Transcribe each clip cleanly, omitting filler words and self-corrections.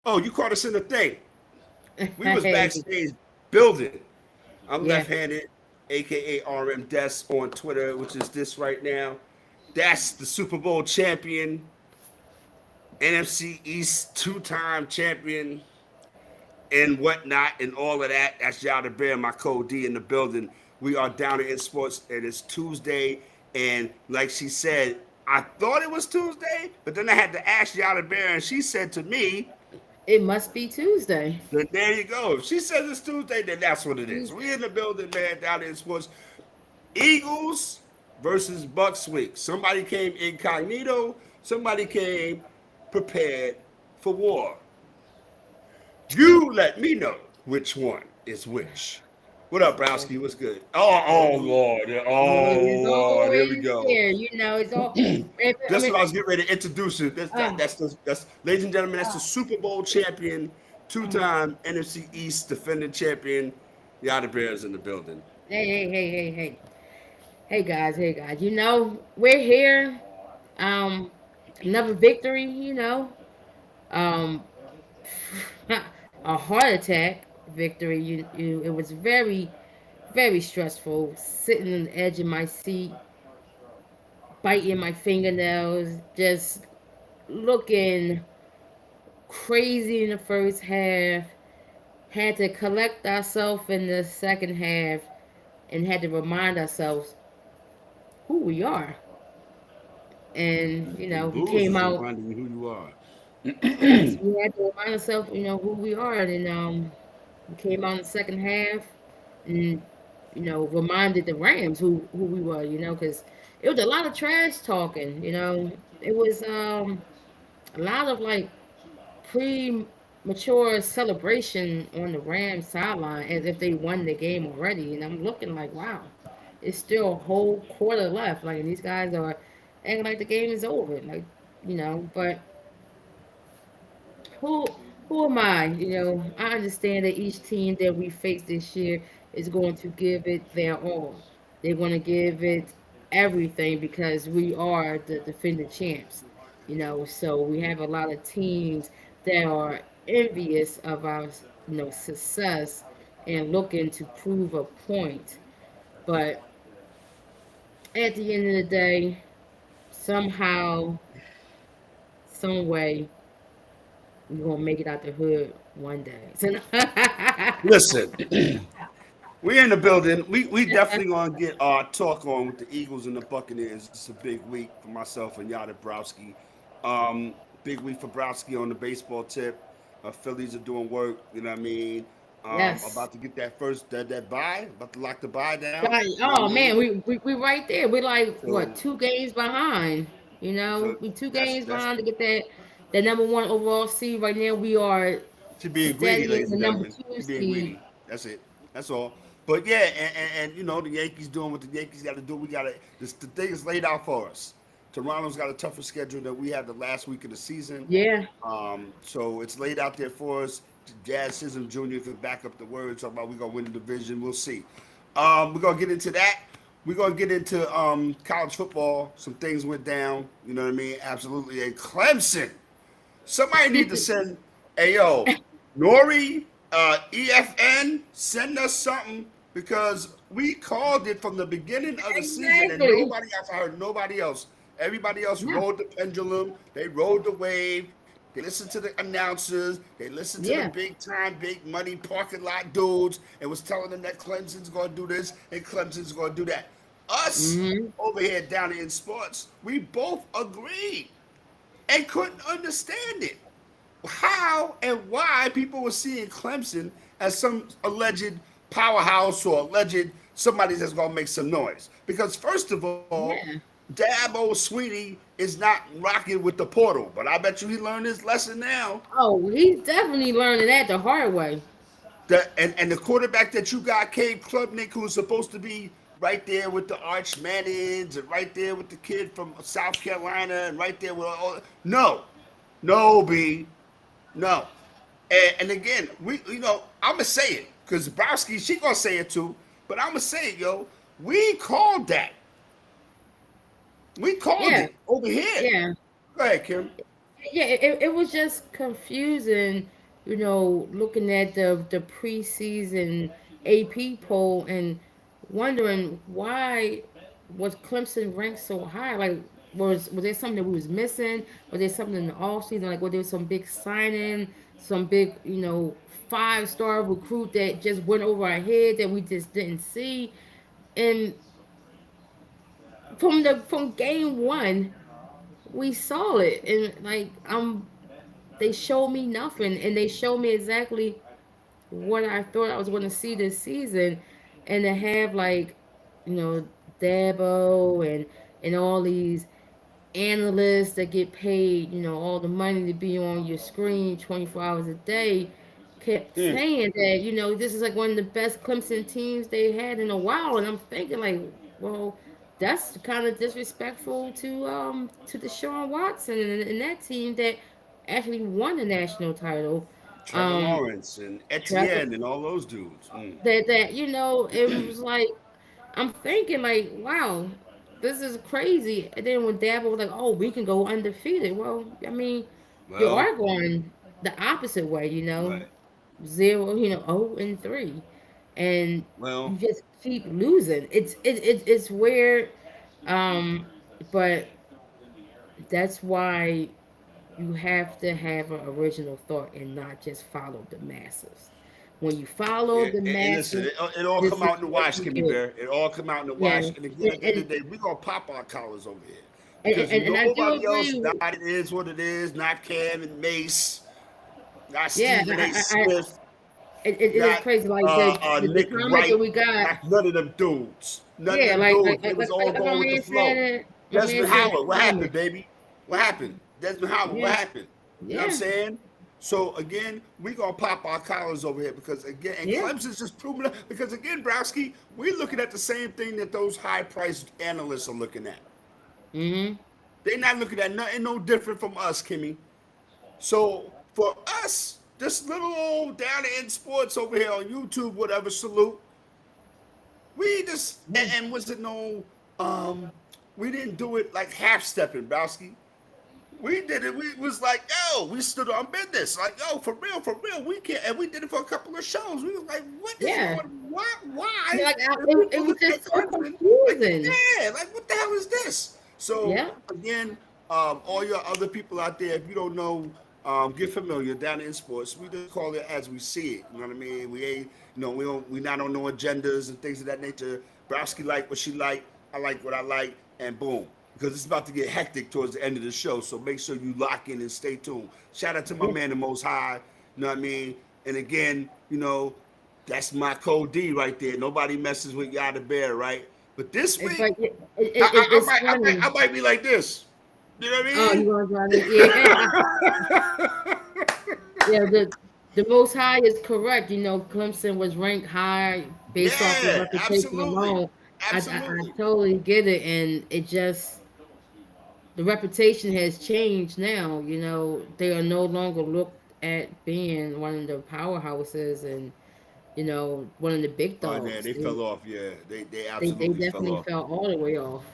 Oh, you caught us in the thing. We was Hey, backstage building. I'm yeah. left-handed, aka RM Des on Twitter, which is this right now. That's the Super Bowl champion, NFC East two-time champion, and whatnot, and all of that. That's Yada Bear, my code D in the building. We are down in sports. It is Tuesday, and like she said, I thought it was Tuesday, but then I had to ask Yada Bear, and she said to me, It must be Tuesday. then there you go. If she says it's Tuesday, then that's what it is. We in the building, man, down in sports. Eagles versus Bucks week. Somebody came incognito. Somebody came prepared for war. You let me know which one is which. What up, Browski? What's good? Oh Lord. Oh It's Lord. Here we always go. there, it's all. I That's mean, what I was getting ready to introduce you. uh, That's ladies and gentlemen, that's the Super Bowl champion, uh, two-time NFC East defending champion. Yada Bears in the building. hey, guys, we're here. Um, another victory. Um, a heart attack victory. It was very, very stressful. Sitting on the edge of my seat, biting my fingernails, just looking crazy in the first half. Had to collect ourselves in the second half, and had to remind ourselves who we are. And The we Bulls came is out. reminding you who you are. Yes, we had to remind ourselves, who we are. And we came out in the second half, and reminded the Rams who we were. Because it was a lot of trash talking. It was a lot of like premature celebration on the Rams sideline as if they won the game already. And I'm looking like, wow, it's still a whole quarter left. Like, and these guys are acting like the game is over. Like, but who who am I? I understand that each team that we face this year is going to give it their all. They're going to give it everything because we are the defending champs. So we have a lot of teams that are envious of our success and looking to prove a point. But at the end of the day, somehow, some way, we're gonna make it out the hood one day. So, Listen, we're in the building. We definitely gonna get our talk on with the Eagles and the Buccaneers. It's a big week for myself and Yada Browski. Big week for Browski on the baseball tip. Phillies are doing work. You know what I mean? yes. About to get that first that buy. About to lock the buy down. Right. You know what I Oh mean? man, we right there. We're like what, So 2 games behind. so We two that's games that's behind to get that number one overall seed. Right now we are she being greedy, steady in ladies the and number gentlemen. two She being seed. greedy. That's it. That's all. But yeah, and the Yankees doing what the Yankees got to do. We got to. The thing is laid out for us. Toronto's got a tougher schedule than we had the last week of the season. Yeah. So it's laid out there for us. Jazz Sism Jr. could back up the word, talk about we're gonna win the division. We'll see. We're gonna get into that. We're gonna get into college football. Some things went down. You know what I mean? Absolutely. And Clemson. Somebody need to send, hey yo, Nori, EFN, send us something because we called it from the beginning of the season and Exactly. nobody else, I heard nobody else. Everybody else Yeah. rode the pendulum, they rode the wave, they listened to the announcers, they listened to the Yeah. big time, big money parking lot dudes and was telling them that Clemson's gonna do this and Clemson's gonna do that. Us Hmm. over here down in sports, we both agreed and couldn't understand it. How and why people were seeing Clemson as some alleged powerhouse or alleged somebody that's going to make some noise. Because, first of all, Yeah. Dabo Sweeney is not rocking with the portal, but I bet you he learned his lesson now. Oh, he's definitely learning that the hard way. And the quarterback that you got, Cade Klubnik, who's supposed to be right there with the Arch Mannings and right there with the kid from South Carolina and right there with all. No, no, B, no. And again, I'm gonna say it because Browski, she gonna say it too. But I'm gonna say it, yo. We called that. We called Yeah. it over here. Yeah. Go ahead, Kim. Yeah, it was just confusing, looking at the preseason AP poll and wondering why was Clemson ranked so high? Like, was there something that we was missing? Was there something in the off season? Like, was there some big signing, some big, 5-star recruit that just went over our head that we just didn't see? And from game one, we saw it, and like they showed me nothing, and they showed me exactly what I thought I was going to see this season, and to have like, you know, Dabo and all these analysts that get paid, all the money to be on your screen 24 hours a day, kept Mm. saying that, this is like one of the best Clemson teams they had in a while. And I'm thinking like, well, that's kind of disrespectful to Deshaun Watson and that team that actually won the national title. Trevor Um Lawrence and Trevor, Etienne and all those dudes. Mm. that it was like I'm thinking like, wow, this is crazy. And then when Dabo was like, oh, we can go undefeated. Well, I mean, you Well, are going the opposite way, right. 0-3, and Well, you just keep losing. It's weird, but that's why you have to have an original thought and not just follow the masses. When you follow yeah, the and listen, masses, it all this come is out in the what wash, you Kimmy get. Bear. It all come out in the Yeah, wash. And again, at the end and of the day, we gonna pop our collars over here and, because and, and I do nobody else. agree. Not it is what it is. Not Cam and Mace. Not Yeah, Stephen A. Smith. it is Not crazy. Like the Nick comment that Wright. we got. Not none of them dudes. None of Yeah, them like dudes. like They like was like, all like my going with the man flow. said. My man Desmond said in Howard, the what happened, comment. baby? What happened? Desmond Howard, what Yeah, happened? You know what I'm yeah, saying? So again, we gonna pop our collars over here because again, and yeah. Clemson's just proving it because again, Browski, we're looking at the same thing that those high-priced analysts are looking at. Mhm. They're not looking at nothing no different from us, Kimmy. So for us, this little old down to end sports over here on YouTube, whatever, salute. We just Yeah, and was it no we didn't do it like half stepping, Browski. We did it. We was like, yo, we stood on business. Like, yo, for real, we can't. And we did it for a couple of shows. We was like, what is yeah. going? Why? Yeah, Why? like If it people was look at just so Clemson, like, confusing. yeah, like what the hell is this? So Yeah, again, all your other people out there, if you don't know, get familiar down in sports. We just call it as we see it. You know what I mean? We ain't, we not on no agendas and things of that nature. Browski like what she like. I like what I like, and boom. Because it's about to get hectic towards the end of the show, so make sure you lock in and stay tuned. Shout out to my yeah. man, the Most High. You know what I mean? And again, that's my code D right there. Nobody messes with Yada Bear, right? But this week, But it's I funny. might be like this. You know what Oh, I you want to run it? Yeah. Yeah, the Most High is correct. Clemson was ranked high based off their Yeah, reputation absolutely, alone. I absolutely. totally get it, and it just the reputation has changed now. They are no longer looked at being one of the powerhouses and one of the big Oh yeah, dogs. they They fell off. Yeah, they they absolutely fell definitely off. fell all the way off.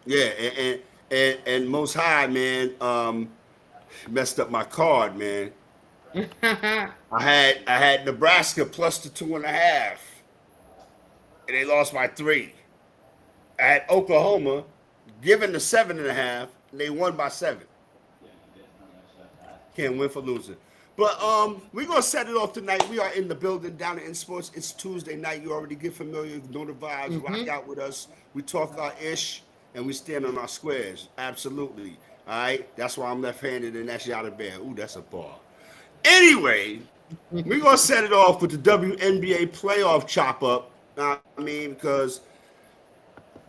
Yeah, and Most High, man, messed up my card, man. I had Nebraska plus the 2.5, and they lost by 3. I had Oklahoma given the 7.5, and they won by 7. Can't win for losing. But we're gonna set it off tonight. We are in the building down in sports. It's Tuesday night. You already get familiar, you know the vibes. Rock Hmm. out with us. We talk our ish and we stand on our squares. Absolutely. All right. That's why I'm left-handed and that's Yada Bear. Ooh, that's a bar. Anyway, we're gonna set it off with the WNBA playoff chop up. I mean, because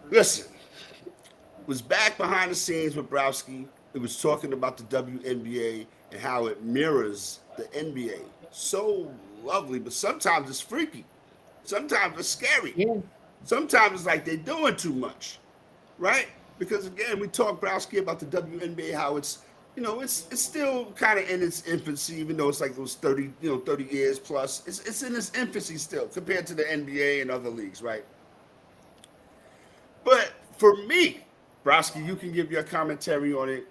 listen, was back behind the scenes with Browski. It was talking about the WNBA and how it mirrors the NBA. So lovely, but sometimes it's freaky. Sometimes it's scary. Yeah, Sometimes it's like they're doing too much, right? Because again, we talked Browski about the WNBA, how it's still kind of in its infancy, even though it's like those 30 years plus. It's in its infancy still compared to the NBA and other leagues, right? But for me, Browski, you can give your commentary on it.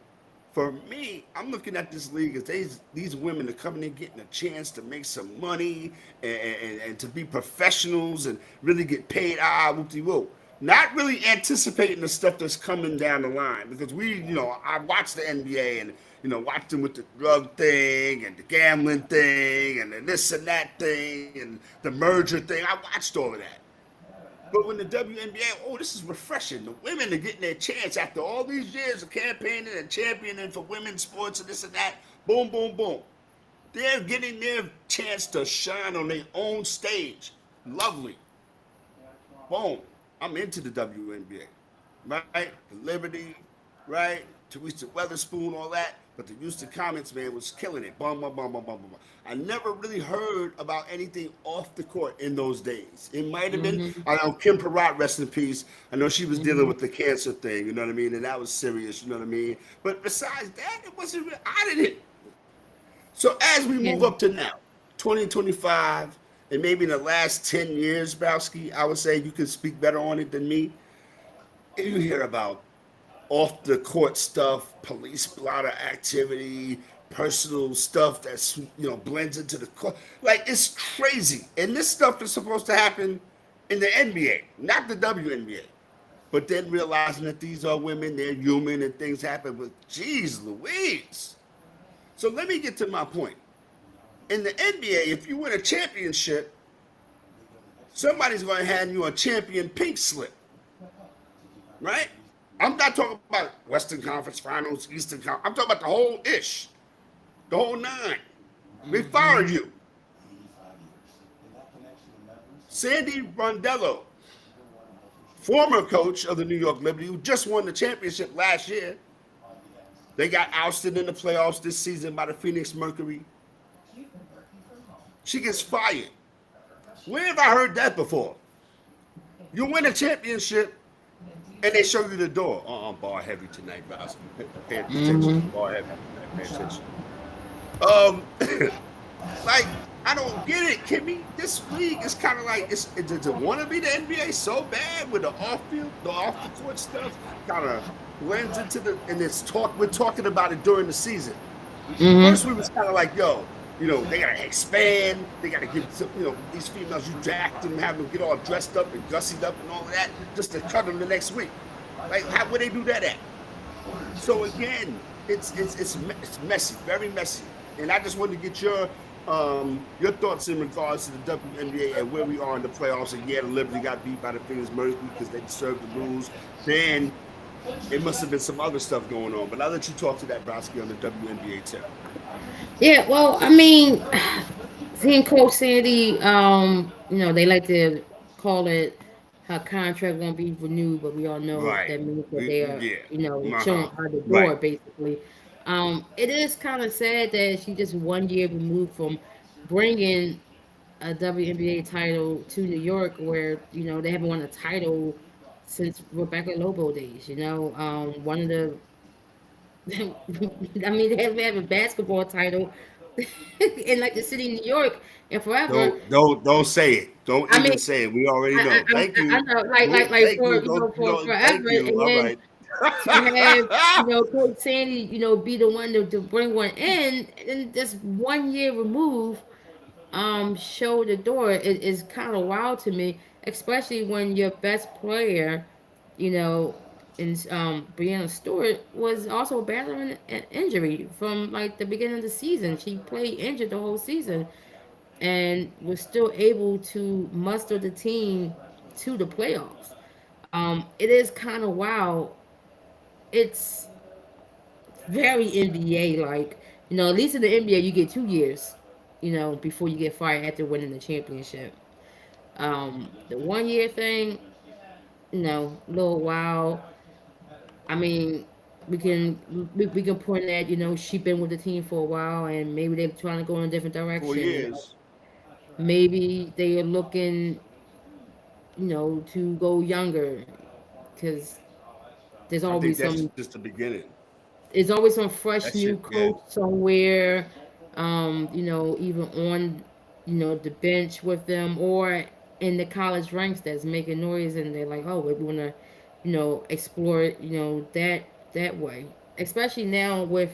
For me, I'm looking at this league as these women are coming in getting a chance to make some money and to be professionals and really get paid. Whoop de whoop. Not really anticipating the stuff that's coming down the line because I watched the NBA and watched them with the drug thing and the gambling thing and the this and that thing and the merger thing. I watched all of that. But when the WNBA, oh, this is refreshing. The women are getting their chance after all these years of campaigning and championing for women's sports and this and that. Boom, boom, boom. They're getting their chance to shine on their own stage. Lovely. Boom. I'm into the WNBA. Right? The Liberty, right? Teresa Weatherspoon, all that. But the Houston Comets, man, was killing it. Bum, bum, bum, bum, bum, bum. I never really heard about anything off the court in those days. It might have been, Mm-hmm. I know Kim Perrott, rest in peace. I know she was dealing Mm-hmm. with the cancer thing, you know what I mean? And that was serious, you know what I mean? But besides that, it wasn't really out of it. So as we move Yeah. up to now, 2025, and maybe in the last 10 years, Bowski, I would say you can speak better on it than me. You hear about off the court stuff, police blotter activity, personal stuff that's blends into the court. Like it's crazy. And this stuff is supposed to happen in the NBA, not the WNBA. But then realizing that these are women, they're human, and things happen. But geez, Louise. So let me get to my point. In the NBA, if you win a championship, somebody's going to hand you a champion pink slip, right? I'm not talking about Western Conference Finals, Eastern Conference. I'm talking about the whole ish, the whole nine. They Mm-hmm. fired you. Sandy Rondello, former coach of the New York Liberty, who just won the championship last year, they got ousted in the playoffs this season by the Phoenix Mercury. She gets fired. Where have I heard that before? You win a championship and they show you the door. Bar heavy tonight, guys. Pay attention. Mm-hmm. Bar heavy tonight. Pay attention. Um, like I don't get it, Kimmy. This league is kind of like does it want to be the NBA so bad with the off field, the off the court stuff, kind of blends into the and it's talk. We're talking about it during the season. First, Mm-hmm. we was kind of like, yo, they gotta expand. They gotta give some, these females you jack them, have them get all dressed up and gussied up and all of that, just to cut them the next week. Like, how would they do that at? So again, it's messy, very messy. And I just wanted to get your thoughts in regards to the WNBA and where we are in the playoffs. And yeah, the Liberty got beat by the Phoenix Mercury because they deserved the rules. Then it must have been some other stuff going on. But I'll let you talk to that, Brodsky, on the WNBA tip. Yeah, well, I mean, seeing Coach Sandy, they like to call it her contract won't be renewed, but we all know Right. that means that they are, Yeah. showing Uh-huh. her the door, Right. basically. It is kind of sad that she just 1 year removed from bringing a WNBA title to New York, where they haven't won a title since Rebecca Lobo days. One of the I mean, they have a basketball title in like the city of New York and forever. Don't say it. Don't I even mean, say it. We already I, know. I, Thank I you. know, like Thank for you. Don't for thank forever, you. and All then right. to have Coach Sandy, be the one to bring one in, and just 1 year removed, show the door is kind of wild to me, especially when your best player, you know, in Brianna Stewart was also battling an injury from like the beginning of the season. She played injured the whole season and was still able to muster the team to the playoffs. It is kind of wild. It's very NBA like. At least in the NBA, you get 2 years, before you get fired after winning the championship. The 1 year thing, a little wild. I mean, we can point at she been with the team for a while, and maybe they're trying to go in a different 4 direction. years. Maybe they are looking, to go younger, because there's I think always that's some just the beginning. there's always some That fresh shit. new Yeah. coach somewhere, even on, the bench with them or in the college ranks that's making noise, and they're like, oh, we want to, explore it, that way. especially now with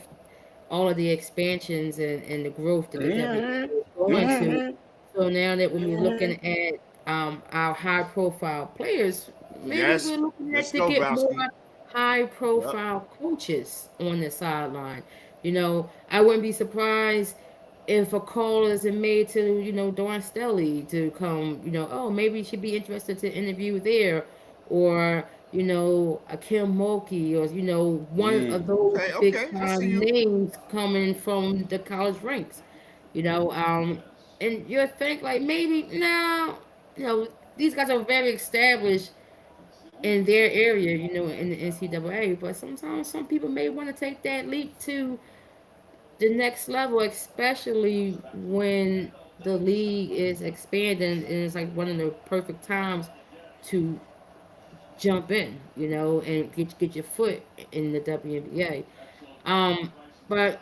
all of the expansions and the growth that the Mm-hmm. WNBA is going to. Mm-hmm. So now that when we're looking Mm-hmm. at our high profile players, maybe Yes. we're looking at Let's to go, get more Browski. high Yep. profile coaches on the sideline. I wouldn't be surprised if a call is made to, Dawn Stelly to come, oh, maybe she'd be interested to interview there, or, a Kim Mulkey, or, one of those Okay. big Okay. I see time you. names coming from the college ranks, you know. And you think like maybe no, these guys are very established in their area, in the NCAA, but sometimes some people may want to take that leap to the next level, especially when the league is expanding and it's like one of the perfect times to jump in, and get your foot in the WNBA. But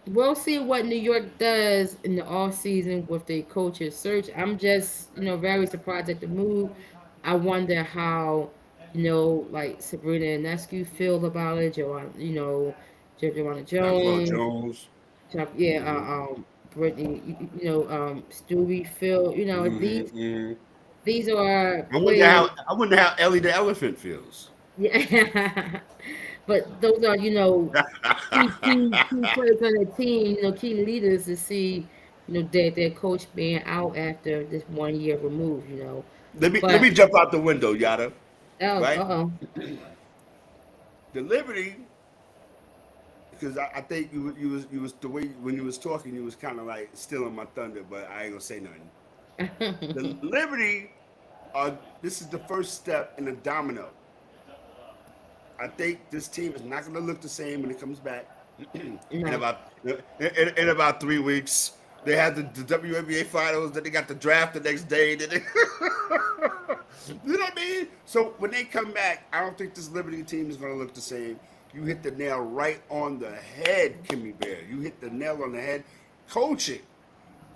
we'll see what New York does in the off season with the coaches search. I'm just, very surprised at the move. I wonder how, like Sabrina Ionescu feel about it. Joanna Jonquel Jones, Jones. yeah, Mm-hmm. Brittany, Stewie, Phil. Mm-hmm. These are I wonder players. how I wonder how Ellie the Elephant feels. Yeah, but those are, key players on the team, key leaders to see, their coach being out after this 1 year removed. Let But me jump out the window, Yada. oh, Right? uh The Liberty, because I think you was the way when you was talking, you was kind of like stealing my thunder, but I ain't gonna say nothing. The oh, Liberty this is the first step in a domino. I think this team is not going to look the same when it comes back in no, in about 3 weeks. They had the WNBA finals, then they got the draft the next day. Then they, you know what I mean? So when they come back, I don't think this Liberty team is going to look the same. You hit the nail right on the head, Kimmy Bear. You hit the nail on the head. Coaching,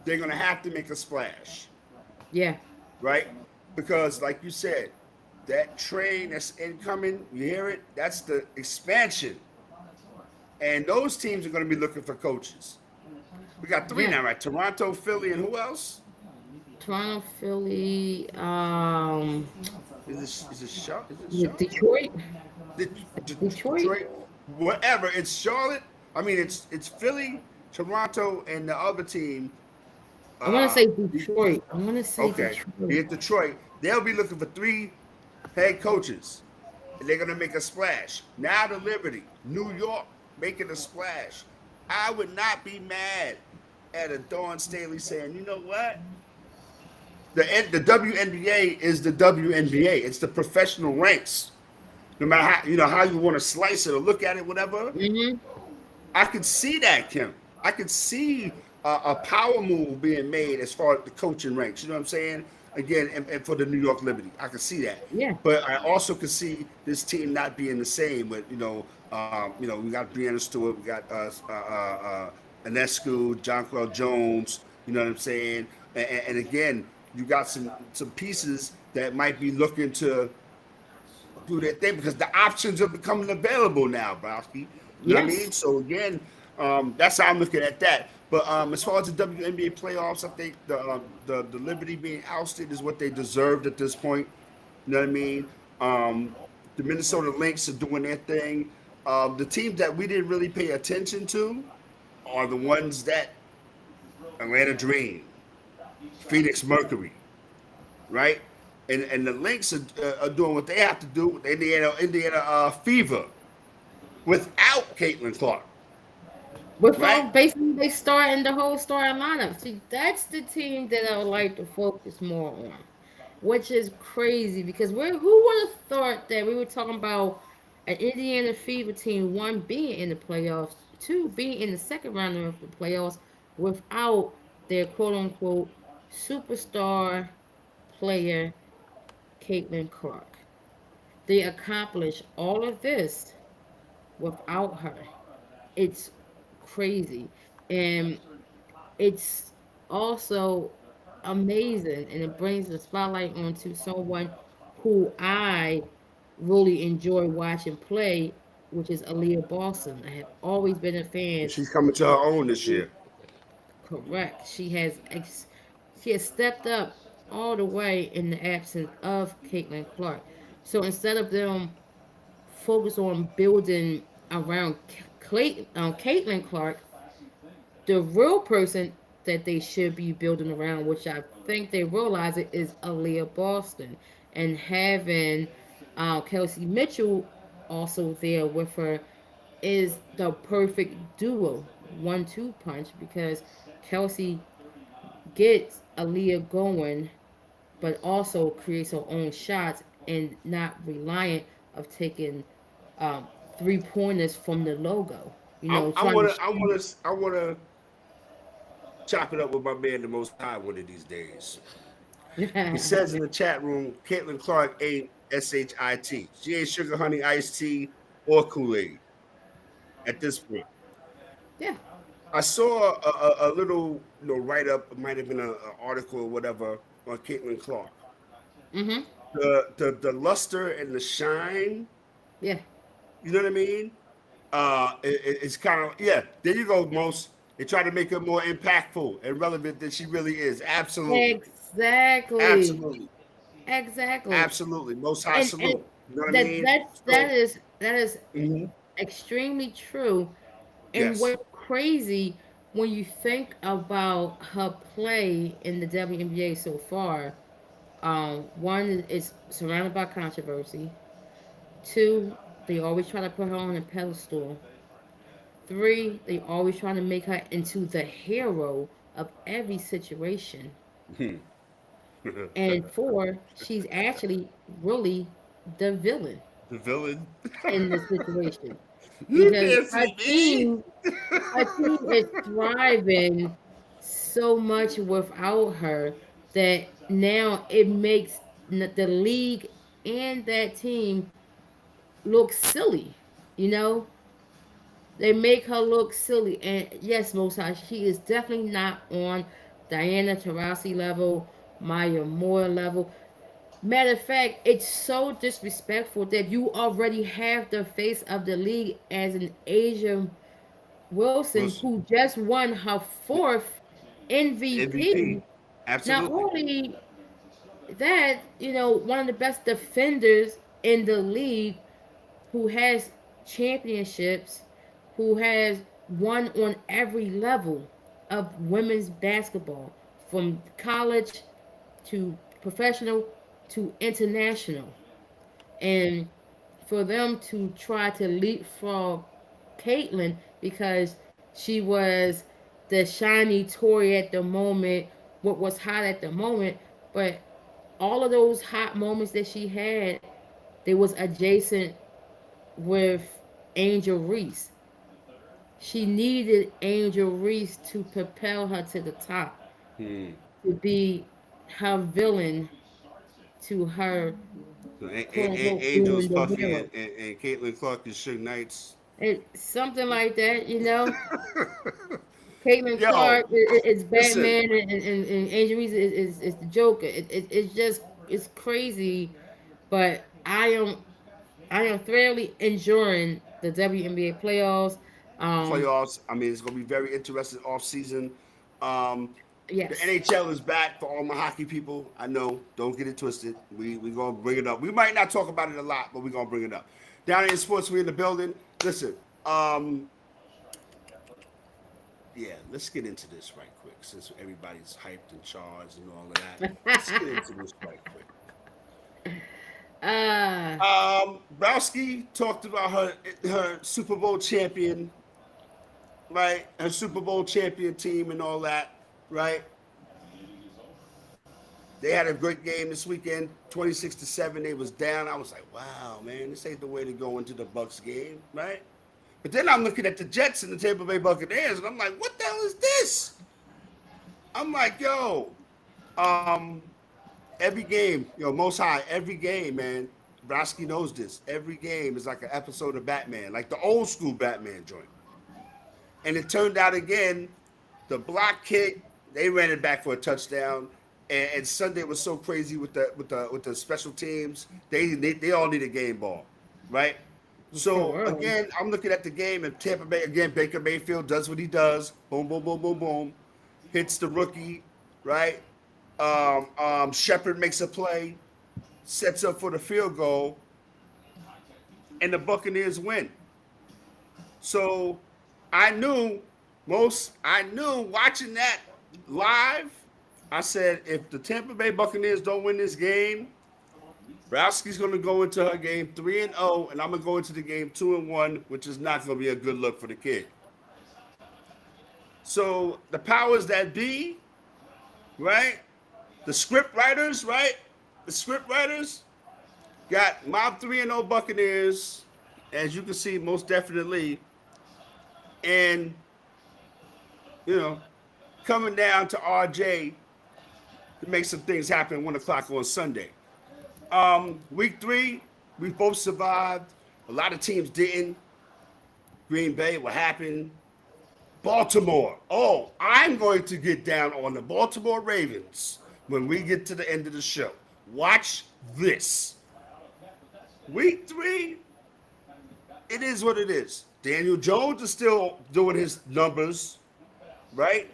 they're going to have to make a splash, yeah, right? Because, like you said, that train that's incoming, you hear it? That's the expansion. And those teams are going to be looking for coaches. We got three yeah. now, right? Toronto, Philly, and who else? Toronto, Philly, Is it Charlotte? Is it Charlotte? Detroit, Detroit. Detroit? Whatever. It's Charlotte. I mean, it's Philly, Toronto, and the other team. I want to Uh, say Detroit. I want to say okay, Detroit. in Detroit, they'll be looking for three head coaches, and they're gonna make a splash. Now the Liberty, New York, making a splash. I would not be mad at a Dawn Staley saying, you know what? The WNBA is the WNBA. It's the professional ranks. No matter how you want to slice it or look at it, whatever. Hmm. I could see that, Kim. I could see a power move being made as far as the coaching ranks. You know what I'm saying? Again, and for the New York Liberty, I could see that. Yeah. But I also could see this team not being the same. But we got Brianna Stewart, we got Ionescu, Jonquel Jones. You know what I'm saying? And again, you got some pieces that might be looking to do their thing because the options are becoming available now, Browski. You know what I mean? Yes. So again, that's how I'm looking at that. But as far as the WNBA playoffs, I think the Liberty being ousted is what they deserved at this point. You know what I mean? The Minnesota Lynx are doing their thing. The teams that we didn't really pay attention to are the ones that Atlanta Dream, Phoenix Mercury, right? And the Lynx are doing what they have to do with Indiana Fever without Caitlin Clark, right? Without basically they starting the whole starting lineup. See, that's the team that I would like to focus more on, which is crazy because who would have thought that we were talking about an Indiana Fever team, one being in the playoffs, two being in the second round of the playoffs without their quote unquote superstar player Caitlin Clark. They accomplished all of this without her. It's crazy. And it's also amazing. And it brings the spotlight onto someone who I really enjoy watching play. which is Aaliyah Boston. I have always been a fan. She's coming to her own this year. Correct. She has stepped up all the way in the absence of Caitlin Clark. So instead of them focus on building around Caitlin Clark, the real person that they should be building around, which I think they realize it, is Aaliyah Boston, and having Kelsey Mitchell also there with her is the perfect duo, 1-2 punch, because Kelsey gets Aaliyah going, but also creates her own shots and not reliant of taking um, 3 pointers from the logo. You I, know, I trying to wanna, I shoot. wanna, I wanna chop it up with my man, the Most High, one of these days. He says in the chat room, Caitlin Clark ain't shit. She ain't sugar honey iced tea or Kool Aid at this point. Yeah. I saw a little, write up. It might have been an article or whatever on Caitlin Clark. Mm-hmm. The luster and the shine. Yeah. You know what I mean? It's kind of, yeah. There you go, Most. They try to make her more impactful and relevant than she really is. Absolutely, Exactly. absolutely, Exactly. absolutely. Most High And salute. You know what I that mean? that's So, that is mhm, extremely true. And yes. what's crazy when you think about her play in the WNBA so far, one is surrounded by controversy. Two, they always try to put her on a pedestal. Three, they always trying to make her into the hero of every situation. The And four, she's actually really the villain villain. in this situation You because can't see me. her team is thriving so much without her that now it makes the league and that team look silly. You know, they make her look silly. And yes, Most High, she is definitely not on Diana Taurasi level, Maya Moore level. Matter of fact, it's so disrespectful that you already have the face of the league as an Asian Wilson Wilson, who just won her fourth MVP. MVP. Not Absolutely. only that, one of the best defenders in the league who has championships, who has won on every level of women's basketball, from college to professional to international. And for them to try to leapfrog Caitlyn because she was the shiny toy at the moment, what was hot at the moment, but all of those hot moments that she had, they was adjacent with Angel Reese. She needed Angel Reese to propel her to the top, Hmm. to be her villain, to her So, quote unquote Angel's being the Puffy hero. and Caitlin Clark is Suge Knights. Something like that. Caitlin Yo, Clark is listen. Batman, and Angel Reese is the Joker. It's just it's crazy, but I am thoroughly enjoying the WNBA playoffs. Um, Playoffs. I mean, it's going to be very interesting off season. Um, the yes, NHL is back for all my hockey people. I know. Don't get it twisted. We gonna bring it up. We might not talk about it a lot, but we're gonna bring it up. Down in sports, we in the building. Listen. Yeah, let's get into this right quick since everybody's hyped and charged and all of that. Let's get into this right quick. uh, Browski talked about her Super Bowl champion, right? Her Super Bowl champion team and all that, right? They had a great game this weekend, 26-7. They was down. I was like, wow, man, this ain't the way to go into the Bucks game, right? But then I'm looking at the Jets and the Tampa Bay Buccaneers, and I'm like, what the hell is this? I'm like, yo, um, every game, Most High, every game, man. Browski knows this. Every game is like an episode of Batman, like the old school Batman joint. And it turned out again, the block kick, they ran it back for a touchdown. And Sunday was so crazy with the special teams. They all need a game ball, right? For So real. again, I'm looking at the game and Tampa Bay again. Baker Mayfield does what he does. Boom, boom, boom, boom, boom. Hits the rookie, right? Shepard makes a play, sets up for the field goal, and the Buccaneers win. So I knew I knew watching that live. I said if the Tampa Bay Buccaneers don't win this game, Browski's going to go into her game 3-0, and I'm going to go into the game 2-1, which is not going to be a good look for the kid. So the powers that be, right? The script writers, right? The script writers got my 3-0 Buccaneers, as you can see, most definitely, and you know, coming down to RJ to make some things happen 1 o'clock on Sunday. Week 3, we both survived. A lot of teams didn't. Green Bay, what happened? Baltimore. Oh, I'm going to get down on the Baltimore Ravens when we get to the end of the show. Watch this. Week 3, it is what it is. Daniel Jones is still doing his numbers, right?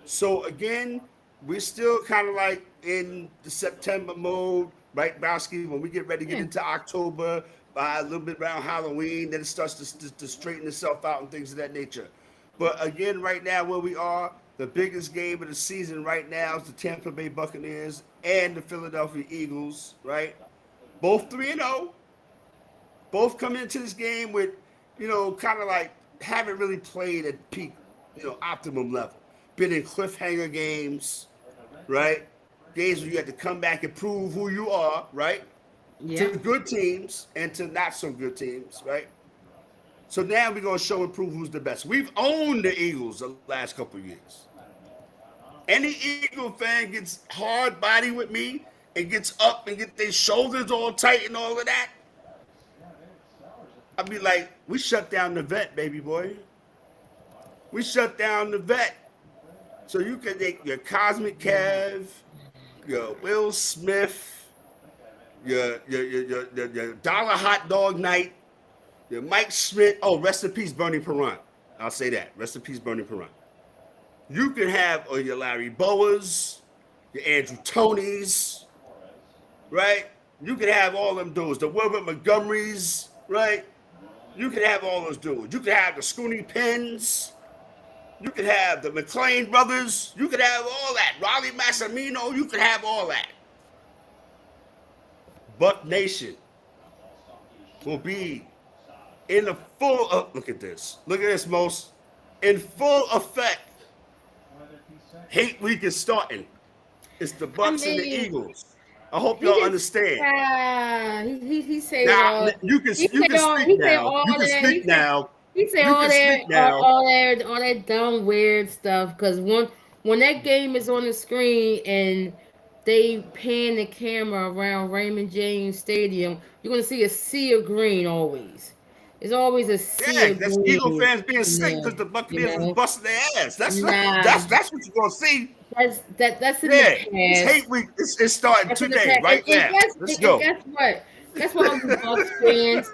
So again, we're still kind of like in the September mode, right, Bowski? When we get ready to get Yeah. into October, by a little bit around Halloween, then it starts to straighten itself out and things of that nature. But again, right now where we are, the biggest game of the season right now is the Tampa Bay Buccaneers and the Philadelphia Eagles, right? Both 3-0. Both come into this game with, kind of like haven't really played at peak, optimum level. Been in cliffhanger games, right? Games where you had to come back and prove who you are, right? To Yep. good teams and to not so good teams, right? So now we're gonna show and prove who's the best. We've owned the Eagles the last couple of years. Any Eagle fan gets hard body with me and gets up and get their shoulders all tight and all of that. I'd be like, we shut down the vet, baby boy. We shut down the vet. So you can take your Cosmic Kev, your Will Smith, your Dollar Hot Dog Night, your Mike Schmidt. Oh, rest in peace, Bernie Perrant. I'll say that. Rest in peace, Bernie Perrant. You can have your Larry Boas, your Andrew Tonys, right? You can have all them dudes, the Wilbert Montgomerys, right? You can have all those dudes. You can have the Scooney Pins. You could have the McLean brothers. You could have all that. Raleigh Massimino. You could have all that. Buck Nation will be in the full. Look at this. Look at this, most in full effect. Hate week is starting. It's the I Bucks and the mean, Eagles. I hope he y'all just understand. he said it Now all. you can He you said can all. speak He said now. all You can that. speak now. He said You can speak now. all that dumb weird stuff. Cause when that game is on the screen and they pan the camera around Raymond James Stadium, you're gonna see a sea of green always. There's always a sea Yeah, of that's Eagle green fans being in sick there. because the You Buccaneers was know, busting their ass. That's nah, that's what you're gonna see. that's in the Yeah, it's past. hate week. It's starting That's in the today, past. right And now. Let's and go. guess what? Guess what, all you Bucks fans?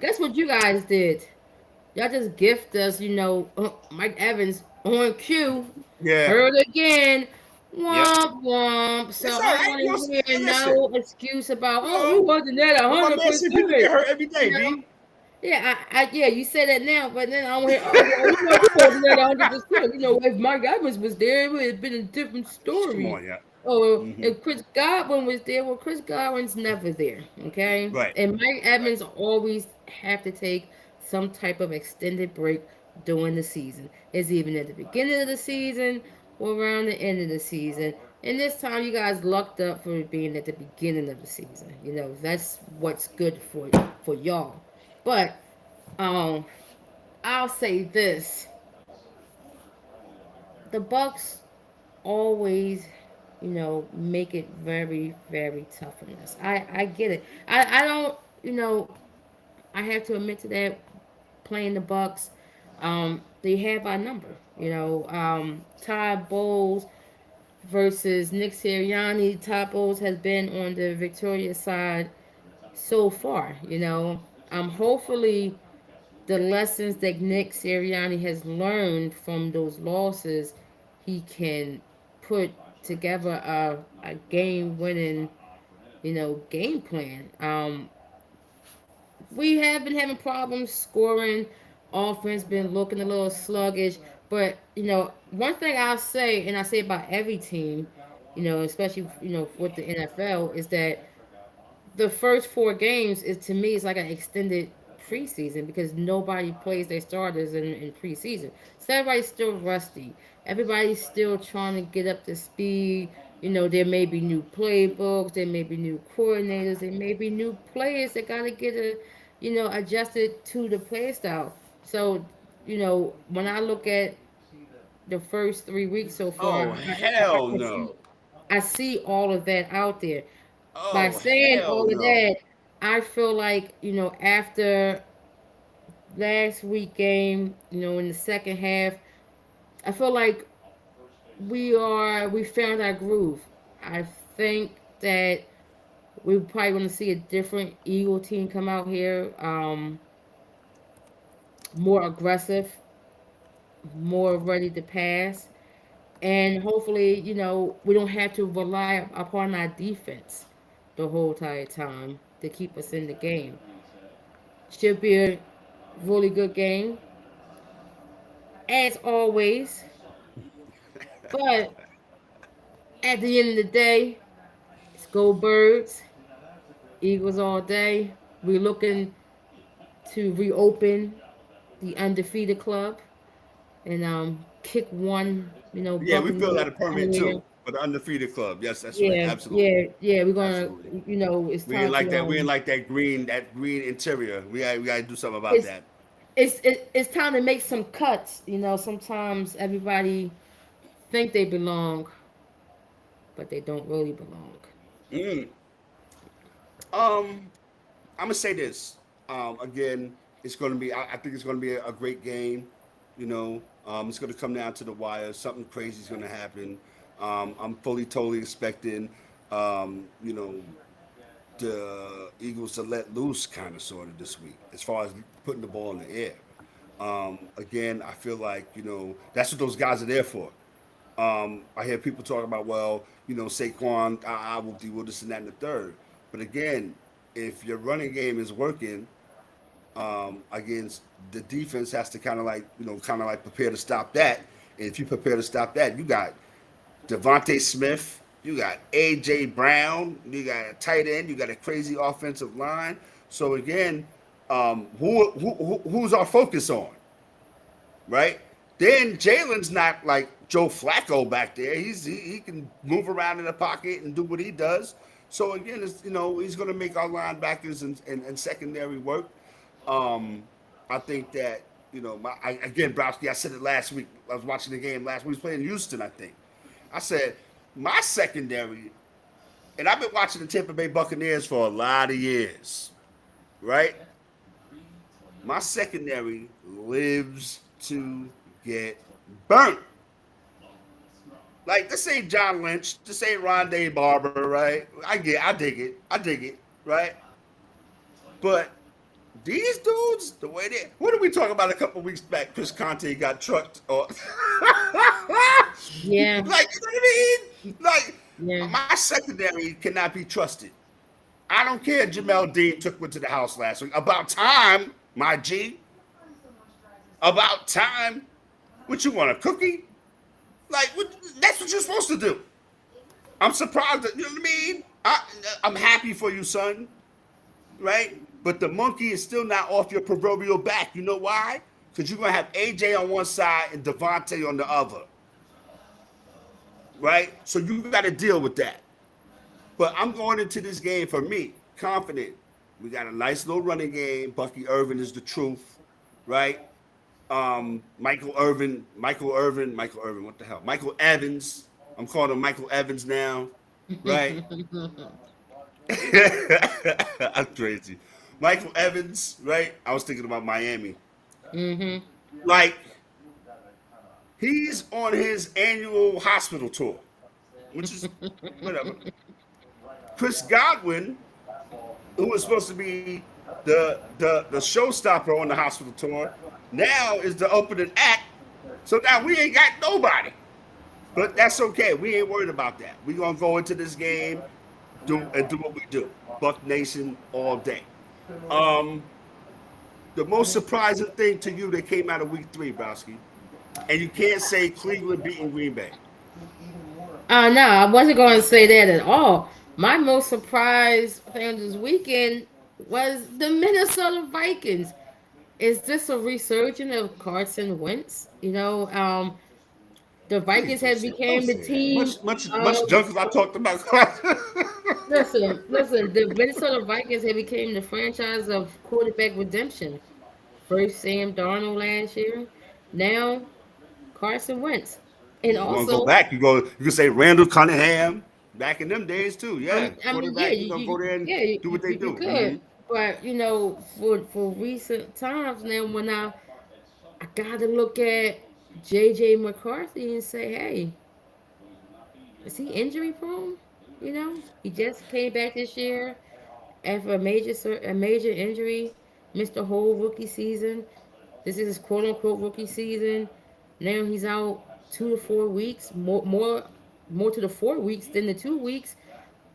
Guess what you guys did? Y'all just gift us, Mike Evans on cue. Yeah. Heard again. Yep. Womp womp. So It's all I don't right. want to hear Hey, listen. no excuse about, You oh, he know, wasn't at a but my hundred man said people get percent. hurt every day, You know? B. Yeah, yeah, you say that now, but then I don't hear, oh, well, he wasn't at 100%. If Mike Evans was there, it would have been a different Come story. on, yeah. Oh, Mm-hmm. if Chris Godwin was there, well, Chris Godwin's never there, okay? Right. And Mike Right. Evans always have to take some type of extended break during the season. It's even at the beginning of the season or around the end of the season. And this time, you guys lucked up for it being at the beginning of the season. That's what's good for y'all. But um, I'll say this: the Bucks always, make it very, very tough on us. I get it. I don't, I have to admit to that. Playing the Bucks, they have our number. Todd Bowles versus Nick Sirianni. Todd Bowles has been on the victorious side so far. Hopefully, the lessons that Nick Sirianni has learned from those losses, he can put together a game winning, game plan. We have been having problems scoring. Offense been looking a little sluggish, but one thing I'll say, and I say about every team, especially with the NFL, is that the first four games is to me is like an extended preseason because nobody plays their starters in preseason. So everybody's still rusty. Everybody's still trying to get up to speed. There may be new playbooks, there may be new coordinators, there may be new players that gotta get adjusted to the play style. So, when I look at the first 3 weeks so far, Oh hell no. I see all of that out there. By Oh saying hell all of no. that, I feel like, after last week game, in the second half, I feel like we found our groove. I think that we're probably going to see a different Eagle team come out here, more aggressive, more ready to pass, and hopefully, we don't have to rely upon our defense the whole entire time to keep us in the game. Should be a really good game, as always. But at the end of the day, it's go Birds, Eagles all day. We're looking to reopen the undefeated club and kick one, Yeah, we feel Buccaneers that a permit somewhere. too for the undefeated club. Yes, that's right. Yeah, Absolutely, yeah, yeah. We're gonna, absolutely. it's We didn't time like to that. We didn't like that green interior. We gotta do something about it's that. it's time to make some cuts. Sometimes everybody think they belong, but they don't really belong. Mm. Um, I'm gonna say this. Again, it's gonna be. I think it's gonna be a great game. It's gonna come down to the wire. Something crazy is gonna happen. I'm fully, totally expecting, you know, the Eagles to let loose, kind of, sort of, this week, as far as putting the ball in the air. Again, I feel like that's what those guys are there for. I hear people talking about, well, Saquon, I will deal with this and that and the third. But again, if your running game is working, against the defense has to kind of like prepare to stop that. And if you prepare to stop that, you got Devontae Smith, you got AJ Brown, you got a tight end, you got a crazy offensive line. So again, who's our focus on? Right? Then Jalen's not like Joe Flacco back there. He can move around in the pocket and do what he does. So again, he's going to make our linebackers and secondary work. Um, I think that again, Browski. I said it last week. I was watching the game last week. We was playing Houston, I think. I said my secondary, and I've been watching the Tampa Bay Buccaneers for a lot of years, right? My secondary lives to get burnt. Like, this ain't John Lynch, this ain't Rondé Barber, right? I dig it, right? But these dudes, the way they, what did we talk about a couple weeks back? Chris Conte got trucked, or like, you know Yeah, what I mean? Like, yeah. my secondary cannot be trusted. I don't care. Jamel Dean took one to the house last week. About time, my G. About time. What you want, a cookie? Like, that's what you're supposed to do. I'm surprised that, you know what I mean? I'm happy for you, son, right? But the monkey is still not off your proverbial back. You know why? Because you're going to have AJ on one side and Devontae on the other, right? So you got to deal with that. But I'm going into this game, for me, confident. We got a nice little running game. Bucky Irvin is the truth, right? Michael Irvin, what the hell? Michael Evans. I'm calling him Michael Evans now, right? I'm crazy. Michael Evans, right? I was thinking about Miami. Mhm. Like, he's on his annual hospital tour, which is whatever. Chris Godwin, who was supposed to be the showstopper on the hospital tour. Now is the opening act. So now we ain't got nobody. But that's okay. We ain't worried about that. We gonna go into this game, do what we do. Buck Nation all day. Um, the most surprising thing to you that came out of week three, Browski, and you can't say Cleveland beating Green Bay. No, I wasn't going to say that at all. My most surprise thing this weekend was the Minnesota Vikings. Is this a resurgence of Carson Wentz? The Please Vikings don't have say don't became the say that. team Much of junk as I talked about Carson. listen. The Minnesota Vikings have became the franchise of quarterback redemption. First Sam Darnold last year, now Carson Wentz, and You're gonna go also back. You can say Randall Cunningham back in them days too. Yeah, Yeah, quarterback. You're gonna go there and do what they you do. could, but for recent times now, when I gotta look at JJ McCarthy and say, hey, is he injury prone? He just came back this year after a major injury, missed the whole rookie season. This is his quote unquote rookie season. Now he's out 2 to 4 weeks, more to the 4 weeks than the 2 weeks.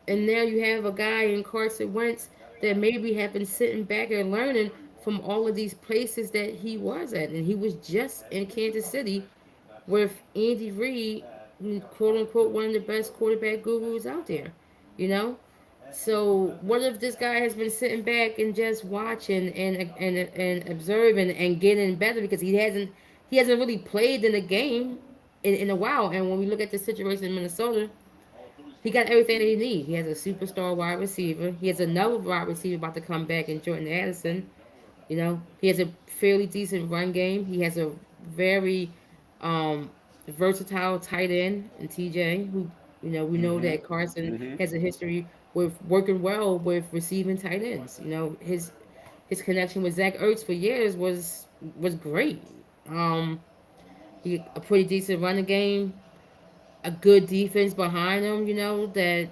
And now you have a guy in Carson Wentz that maybe have been sitting back and learning from all of these places that he was at. And he was just in Kansas City with Andy Reid, quote unquote, one of the best quarterback gurus out there, you know? So what if this guy has been sitting back and just watching and observing and getting better because he hasn't really played in a game in a while. And when we look at the situation in Minnesota, he got everything that he needs. He has a superstar wide receiver. He has another wide receiver about to come back in Jordan Addison. He has a fairly decent run game. He has a very um, versatile tight end in TJ, who we know Mm-hmm. that Carson Mm-hmm. has a history with working well with receiving tight ends. His connection with Zach Ertz for years was great. Um, he a pretty decent running game, a good defense behind him. That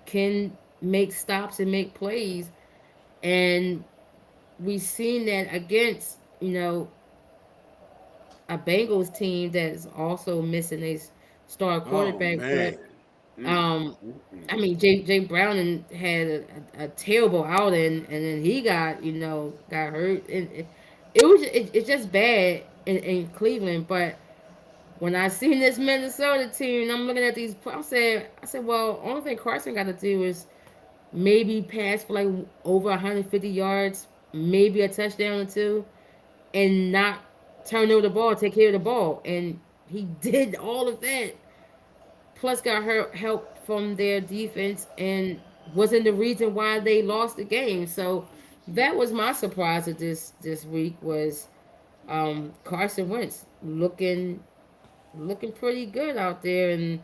can make stops and make plays, and we've seen that against a Bengals team that's also missing a star Oh quarterback. But man. Mm, um, mm, mm. I mean, Jay Browning had a terrible outing, and then he got hurt, and it's just bad in Cleveland. But when I seen this Minnesota team, and I'm looking at these, I said, well, only thing Carson got to do is maybe pass for like over 150 yards, maybe a touchdown or two, and not turn over the ball, take care of the ball. And he did all of that. Plus, got help from their defense and wasn't the reason why they lost the game. So that was my surprise of this week was Carson Wentz looking pretty good out there, and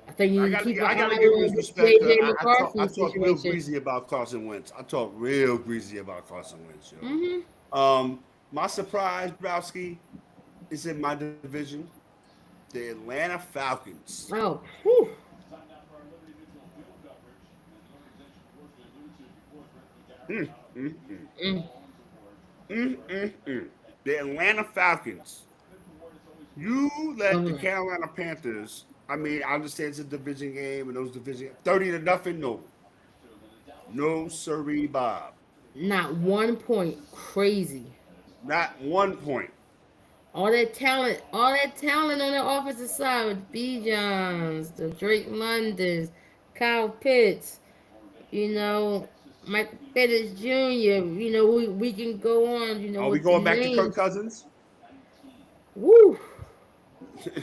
I think you need to keep an I eye gotta give him on his this respect. JJ I McCarthy talk real situation. greasy about Carson Wentz. I talk real greasy about Carson Wentz, Hmm. yo. My surprise, Browski, is in my division. The Atlanta Falcons. Oh, whew. Mm, mm, mm. Mm. The Atlanta Falcons. You let the Oh, Carolina Panthers. I mean, I understand it's a division game and those division 30-0. No, no, sirree, Bob. not 1 point. Crazy. Not 1 point. All that talent on the offensive side with B. Johns, the Drake Londons, Kyle Pitts, you know, Mike Pettis Jr. We can go on, Are we with the going back to Kirk names. Cousins? Woo.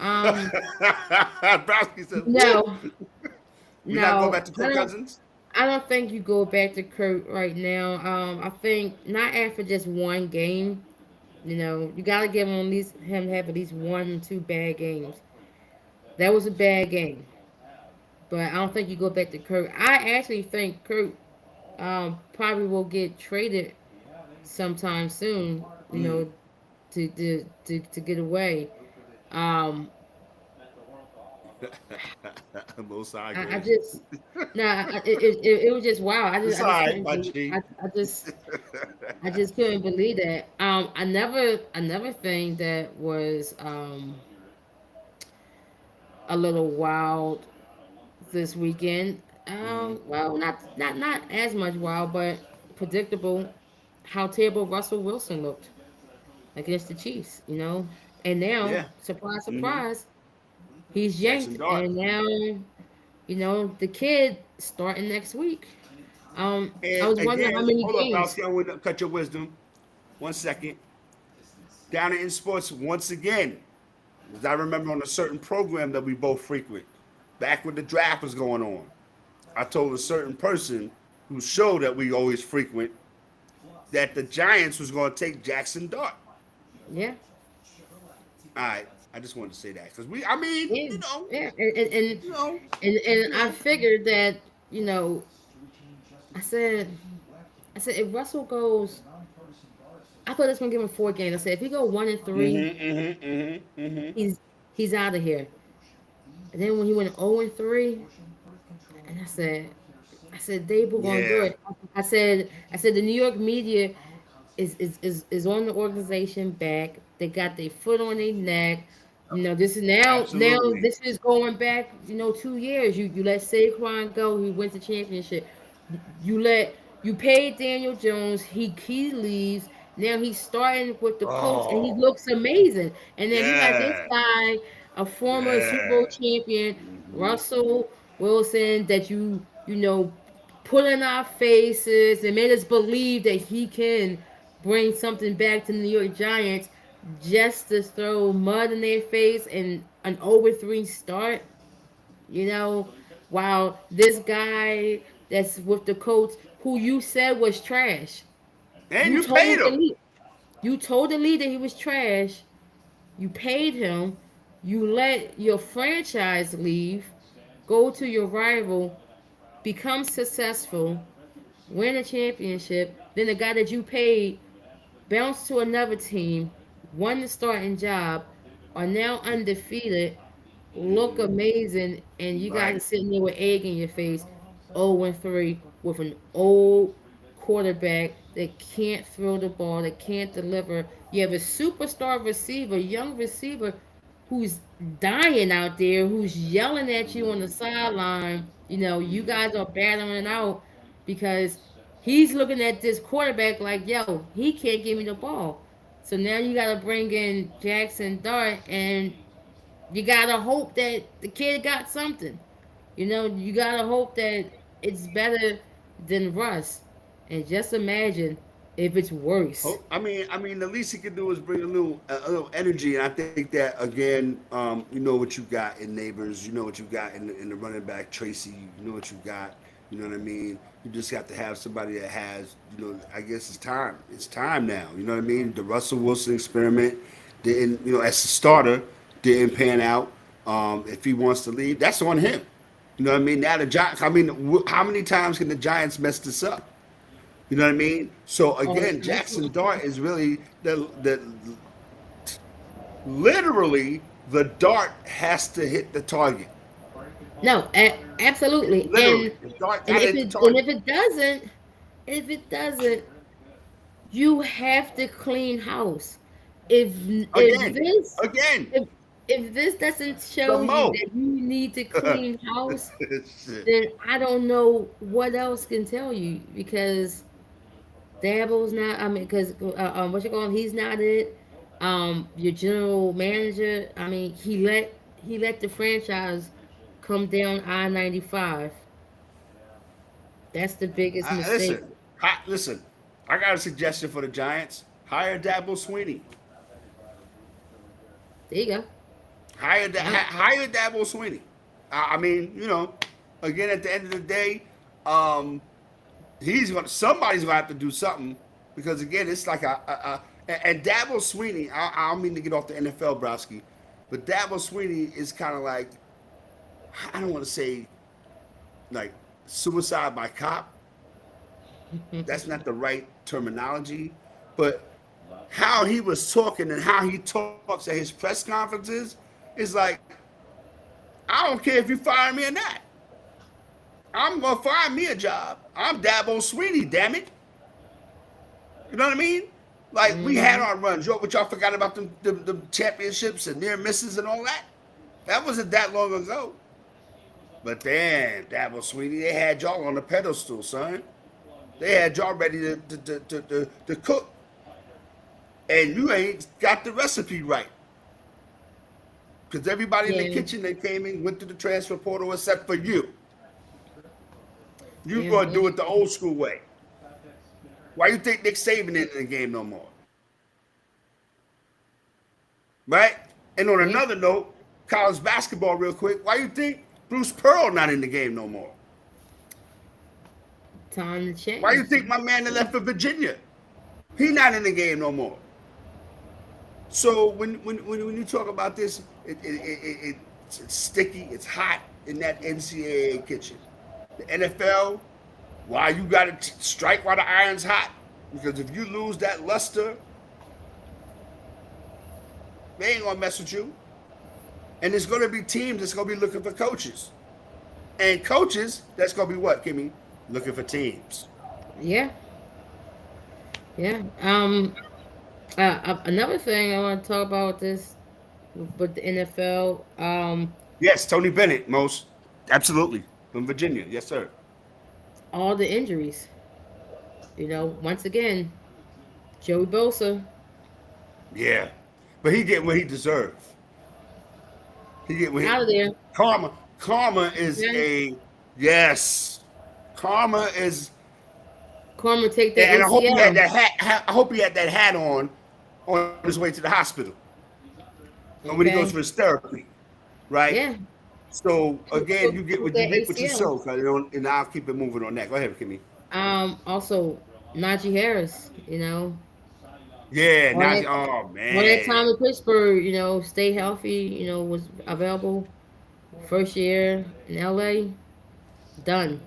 Um, Browski says, "Woo." no, We're not going no, back to Kirk Cousins. I don't think you go back to Kurt right now. I think not after just one game. You gotta give him have at least 1 or 2 bad games. That was a bad game, but I don't think you go back to Kurt. I actually think Kurt probably will get traded sometime soon. Mm. To get away. Um, Both sides I crazy. just nah. It was just wow. I just It's I all just right, can't my believe. G. I just I just couldn't believe that. Another thing that was a little wild this weekend. Well, not as much wild, but predictable. How terrible Russell Wilson looked against the Chiefs, and now, Yeah. surprise, Hmm. surprise, he's Jackson yanked, Dart. and now, the kid starting next week. I And was wondering how again, many hold up, games. Bowski. I want to cut your wisdom. 1 second. Down in sports once again. As I remember on a certain program that we both frequent, back when the draft was going on, I told a certain person whose show that we always frequent that the Giants was going to take Jackson Dart. Yeah, All right, I just wanted to say that because I mean, yeah, yeah, and and you know, and you I know. figured that you know I said I said if Russell goes, I thought this one give him 4 games. I said if he go 1-3, he's he's out of here. And then when he went 0-3, and I said Dable gonna do Yeah, it. I said the New York media is on the organization back. They got their foot on their neck. This is now absolutely. this is going back, 2 years. You let Saquon go, he wins the championship. You paid Daniel Jones, he leaves. Now he's starting with the Colts and he Oh, looks amazing. And then you got this yeah, guy, a former Super Bowl yeah. champion, Hmm. Russell Wilson, that put in our faces and made us believe that he can bring something back to the New York Giants just to throw mud in their face and an over 3 start, you know, while this guy that's with the Colts, who you said was trash, And you you paid told the him. league, you told the league that he was trash. You paid him. You let your franchise leave, go to your rival, become successful, win a championship. Then the guy that you paid bounced to another team, won the starting job, are now undefeated, look amazing, and you guys are Right. sitting there with egg in your face, 0-3, with an old quarterback that can't throw the ball, that can't deliver. You have a superstar receiver, young receiver, who's dying out there, who's yelling at you on the sideline. You guys are battling out because he's looking at this quarterback like, yo, he can't give me the ball. So now you got to bring in Jackson Dart, and you got to hope that the kid got something. You got to hope that it's better than Russ. And just imagine if it's worse. I mean, the least he could do is bring a little energy, and I think that again, you know what you got in Neighbors, you know what you got in the running back Tracy, you know what you got. You know what I mean? You just have to have somebody that has, I guess it's time. It's time now. You know what I mean? The Russell Wilson experiment didn't, as a starter, didn't pan out. If he wants to leave, that's on him. You know what I mean? Now the Giants. I mean, how many times can the Giants mess this up? You know what I mean? So All the again, time. Jackson Dart is really the literally the dart has to hit the target. No, absolutely. Literally, And the dart and got to if hit the it and target. if it doesn't, you have to clean house. If if Again, this again, if if this doesn't the show you mo. that you need to clean house, Shit. then I don't know what else can tell you, because Dabo's not. I mean, because what you call him? He's not it. Your general manager. I mean, he let the franchise come down I-95. That's the biggest mistake. Listen. I got a suggestion for the Giants. Hire Dabo Sweeney. There you go. Yep. Hire Dabo Sweeney. I mean, again, at the end of the day, um, somebody's gonna have to do something because again, it's like and Dabo Sweeney. I don't mean to get off the NFL, Browski, but Dabo Sweeney is kind of like, I don't want to say like suicide by cop. That's not the right terminology, but how he was talking and how he talks at his press conferences is like, I don't care if you fire me or not. I'm gonna find me a job. I'm Dabo Sweeney, damn it. You know what I mean? Like we had Mm-hmm. our runs. But y'all forgot about the championships and near misses and all that. That wasn't that long ago. But then, Dabble Sweetie, they had y'all on the pedestal, son. They had y'all ready to cook, and you ain't got the recipe right. Because everybody in the Yeah, kitchen that came in went to the transfer portal except for you. You yeah, gonna yeah, do it the old school way. Why you think Nick Saban ain't in the game no more? Right? And on yeah. another note, college basketball, real quick. Why you think Bruce Pearl not in the game no more? Time to Why you change. think my man that left for Virginia? He not in the game no more. So when you talk about this, it's sticky, it's hot in that NCAA kitchen. The NFL, why you got to strike while the iron's hot? Because if you lose that luster, they ain't gonna mess with you. And there's gonna be teams that's gonna be looking for coaches, and coaches that's gonna be what, Kimmy? Looking for teams. Yeah, yeah. Another thing I want to talk about this with the NFL. Yes, Tony Bennett, most absolutely from Virginia. Yes, sir. All the injuries. Once again, Joey Bosa Yeah, but he get what he deserves. He get what he, out of there. karma. Karma is Okay, a yes. Karma is, Corman take that and I hope he had ACL. that hat. I hope he had that hat on his way to the hospital, and when he goes for Okay, his therapy, right? yeah, So again, you get took what you that reap what you ACL. sow, and I'll keep it moving on that. Go ahead, Kimmy. Also Najee Harris. Yeah, All now that oh all that time man, in Pittsburgh. Stay healthy. Was available. First year in LA, done.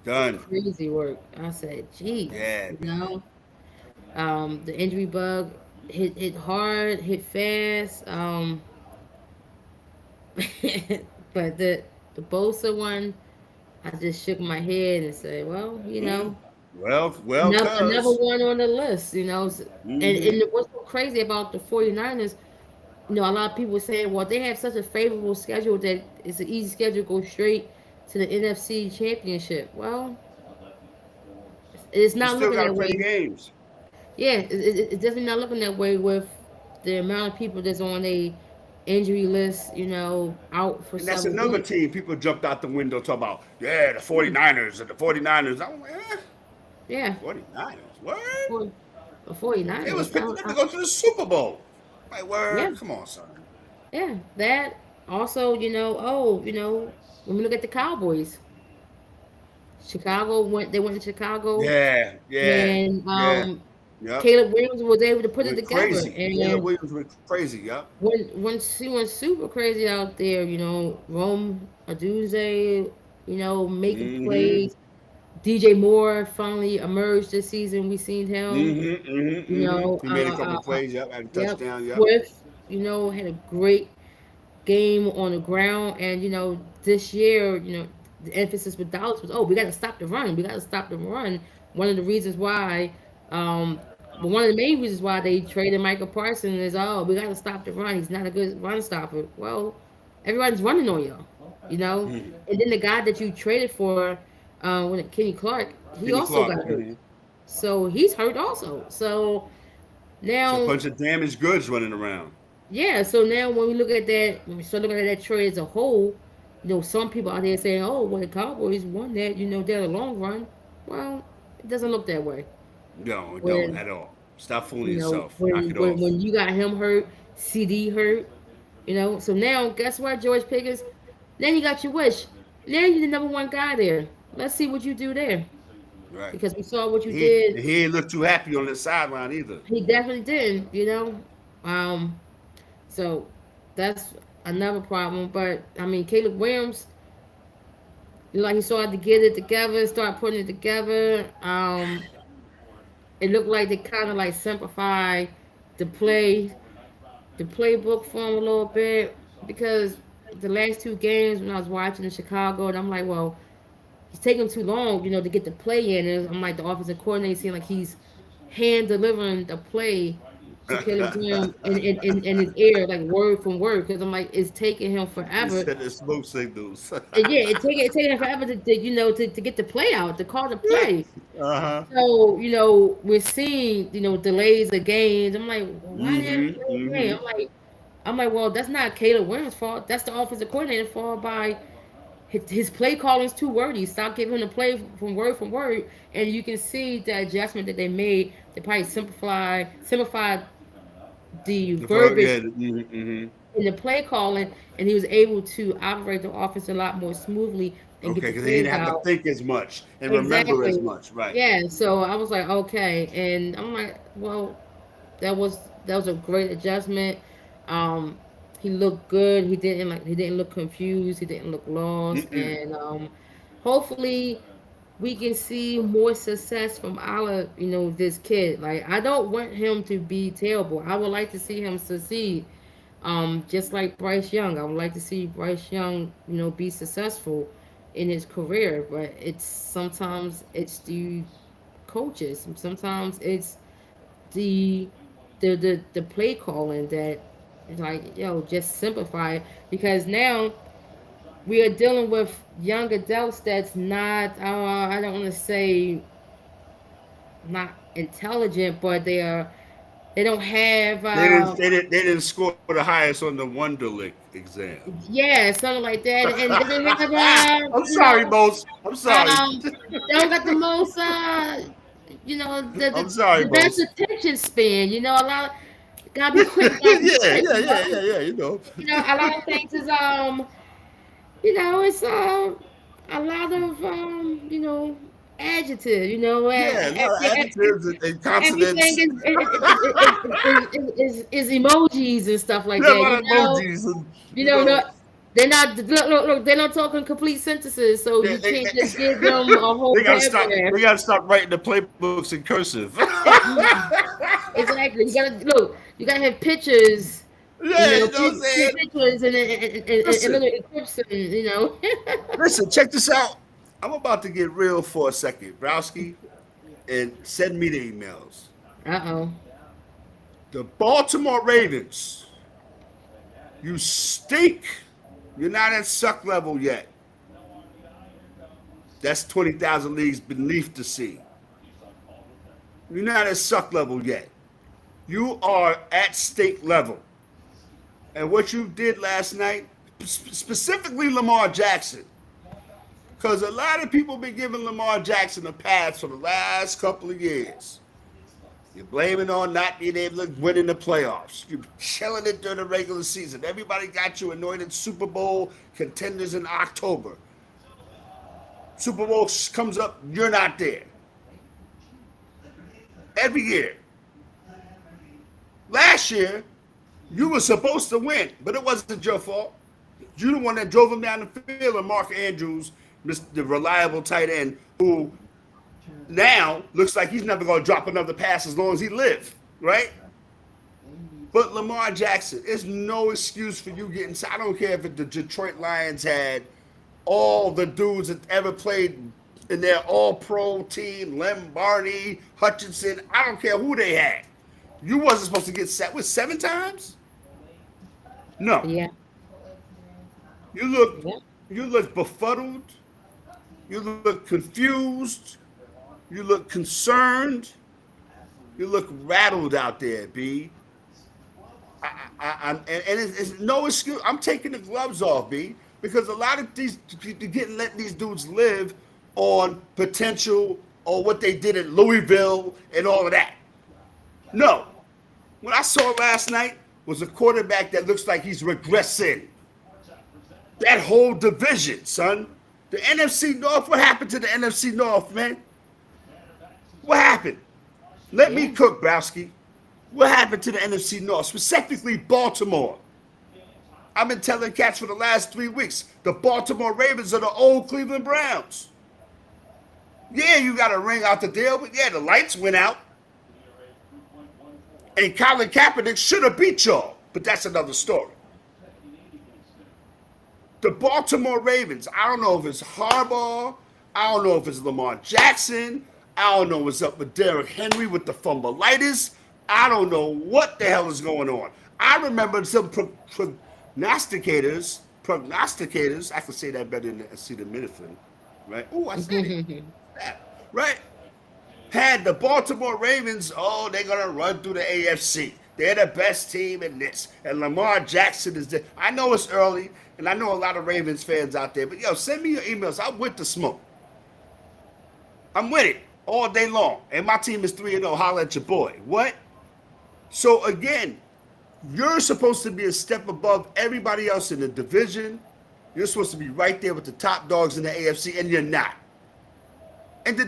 done. Crazy work. I said, geez, Yeah, the injury bug hit hard, hit fast. But the Bosa one, I just shook my head and said, well, mm, well, another cuz. one on the list. And Mm-hmm. what's so crazy about the 49ers, a lot of people were saying, well, they have such a favorable schedule that it's an easy schedule to go straight to the NFC Championship. Well, it's You not still looking got to that play the way. games, Yeah, it's definitely not looking that way with the amount of people that's on a injury list, out for and that's several another weeks. team. People jumped out the window talking about, yeah, the 49ers and the 49ers. I'm like, 49ers. What? For the They was 49ers. picking up to go to the Super Bowl. Like, Yeah, word? Come on, son. yeah. That also, when we look at the Cowboys, they went to Chicago, Yeah, yeah, and yeah. Yep. Caleb Williams was able to put it Went together. crazy. Caleb And Williams went crazy. Yep. when she went super crazy out there, Rome Aduze, making Mm-hmm. plays. DJ Moore finally emerged this season. We seen him. Mm-hmm. Mm-hmm. You Mm-hmm. know, He made a couple of plays. Yep. Had a yep. touchdown. Yep. Swift, had a great game on the ground. And this year, the emphasis with Dallas was, oh, we got to stop the run. We got to stop the run. One of the reasons why, but one of the main reasons why they traded Michael Parsons is, oh, we got to stop the run. He's not a good run stopper. Well, everybody's running on y'all, you know. Mm-hmm. And then the guy that you traded for, when Kenny Clark, he Kenny also Clark. got hurt. Mm-hmm. So he's hurt also. So It's a now, bunch of damaged goods running around. yeah. So now when we look at that, when we start looking at that trade as a whole, some people out there saying, "Oh, well, the Cowboys won that. They're the long run." Well, it doesn't look that way. No, don't When at all. Stop fooling yourself. Knock when it off. when you got him hurt, CD hurt, So now, guess what, George Pickens? Then you got your wish. Now you're the number one guy there. Let's see what you do there, Right. because we saw what you He did. he ain't look too happy on the sideline either. He definitely did. Um, so that's another problem. But I mean, Caleb Williams, like he started to get it together, start putting it together. It looked like they kind of like simplify the play, the playbook for him a little bit, because the last two games when I was watching in Chicago, and I'm like, well, he's taking too long, to get the play in. And I'm like, the offensive coordinator seeing like he's hand delivering the play to Caleb Graham in his ear, like word from word. Because I'm like, it's taking him He forever. said it's smoke signals. And yeah, it taking him forever to get the play out, to call the play. Uh-huh. So, we're seeing, delays of games. I'm like, well, why didn't Mm-hmm. play the game? Mm-hmm. I'm like, well, that's not Caleb Williams' fault. That's the offensive coordinator's fault by his play calling is too wordy. Stop giving him the play from word, and you can see the adjustment that they made. They probably simplified the verbiage Yeah. Mm-hmm. in the play calling, and he was able to operate the offense a lot more smoothly and get Okay, the because he didn't plays have to out. think as much and remember as Exactly. much. Right. Yeah. So I was like, okay, and I'm like, well, that was a great adjustment. Um, he looked good. He didn't look confused. He didn't look lost, Mm-mm. and hopefully we can see more success from our this kid. Like, I don't want him to be terrible. I would like to see him succeed. Just like Bryce Young, I would like to see Bryce Young, be successful in his career. But sometimes it's the coaches. Sometimes it's the the play calling that is like, just simplify it, because now we are dealing with young adults that's not, I don't want to say not intelligent, but they don't have, They didn't score the highest on the Wonderlic exam. yeah, something like that, and they don't have, I'm sorry, Mose. I'm sorry. um they don't got the most, I'm sorry, the best Mose. attention span, a lot. Gotta be quick, gotta be Yeah, quick, yeah, yeah, yeah, yeah. You know. a lot of things is, it's a lot of, adjective, Yeah, a lot of adjectives and everything consonants. is emojis and stuff like Yeah, a that, lot of emojis, and you know, no, they're not, look, they're not talking complete sentences, so they, you they, can't just give them a whole they gotta stop. paragraph. They gotta stop writing the playbooks in cursive. Exactly. You gotta have pictures, Yeah, you know what I'm saying. pictures and Listen, little encryption. listen. Check this out. I'm about to get real for a second, Browski, and send me the emails. Uh-oh. The Baltimore Ravens. You stink. You're not at suck level yet. That's 20,000 leagues beneath the sea. You're not at suck level yet. You are at stake level. And what you did last night, specifically Lamar Jackson, because a lot of people been giving Lamar Jackson a pass for the last couple of years. You're blaming on not being able to win in the playoffs. You're killing it during the regular season. Everybody got you anointed Super Bowl contenders in October. Super Bowl comes up, you're not there. Every year. Last year, you were supposed to win, but it wasn't your fault. You the one that drove him down the field, and Mark Andrews, the reliable tight end, who now looks like he's never going to drop another pass as long as he lives, right? But Lamar Jackson, there's no excuse for you getting. I don't care if the Detroit Lions had all the dudes that ever played in their all-pro team, Lombardi, Hutchinson. I don't care who they had. You wasn't supposed to get set with 7 times. No, Yeah. you look, Yeah. you look befuddled. You look confused. You look concerned. You look rattled out there, B. And it's no excuse. I'm taking the gloves off, B, because a lot of these people letting these dudes live on potential or what they did at Louisville and all of that. No, what I saw last night was a quarterback that looks like he's regressing. That whole division, son. The NFC North. What happened to the NFC North, man? What happened? Let me Yeah. cook, Browski. What happened to the NFC North, specifically Baltimore? I've been telling cats for the last 3 weeks. The Baltimore Ravens are the old Cleveland Browns. Yeah, you got a ring out the deal, but yeah, the lights went out. And Colin Kaepernick should have beat y'all, but that's another story. The Baltimore Ravens, I don't know if it's Harbaugh, I don't know if it's Lamar Jackson, I don't know what's up with Derrick Henry with the fumbleitis. I don't know what the hell is going on. I remember some prognosticators. I can say that better than acetaminophen, right? Oh, I said it. Right? Had the Baltimore Ravens, oh, they're going to run through the AFC. They're the best team in this. And Lamar Jackson is there. I know it's early, and I know a lot of Ravens fans out there, but yo, send me your emails. I'm with the smoke. I'm with it all day long. And my team is 3-0. Holla at your boy. What? So again, you're supposed to be a step above everybody else in the division. You're supposed to be right there with the top dogs in the AFC, and you're not. And the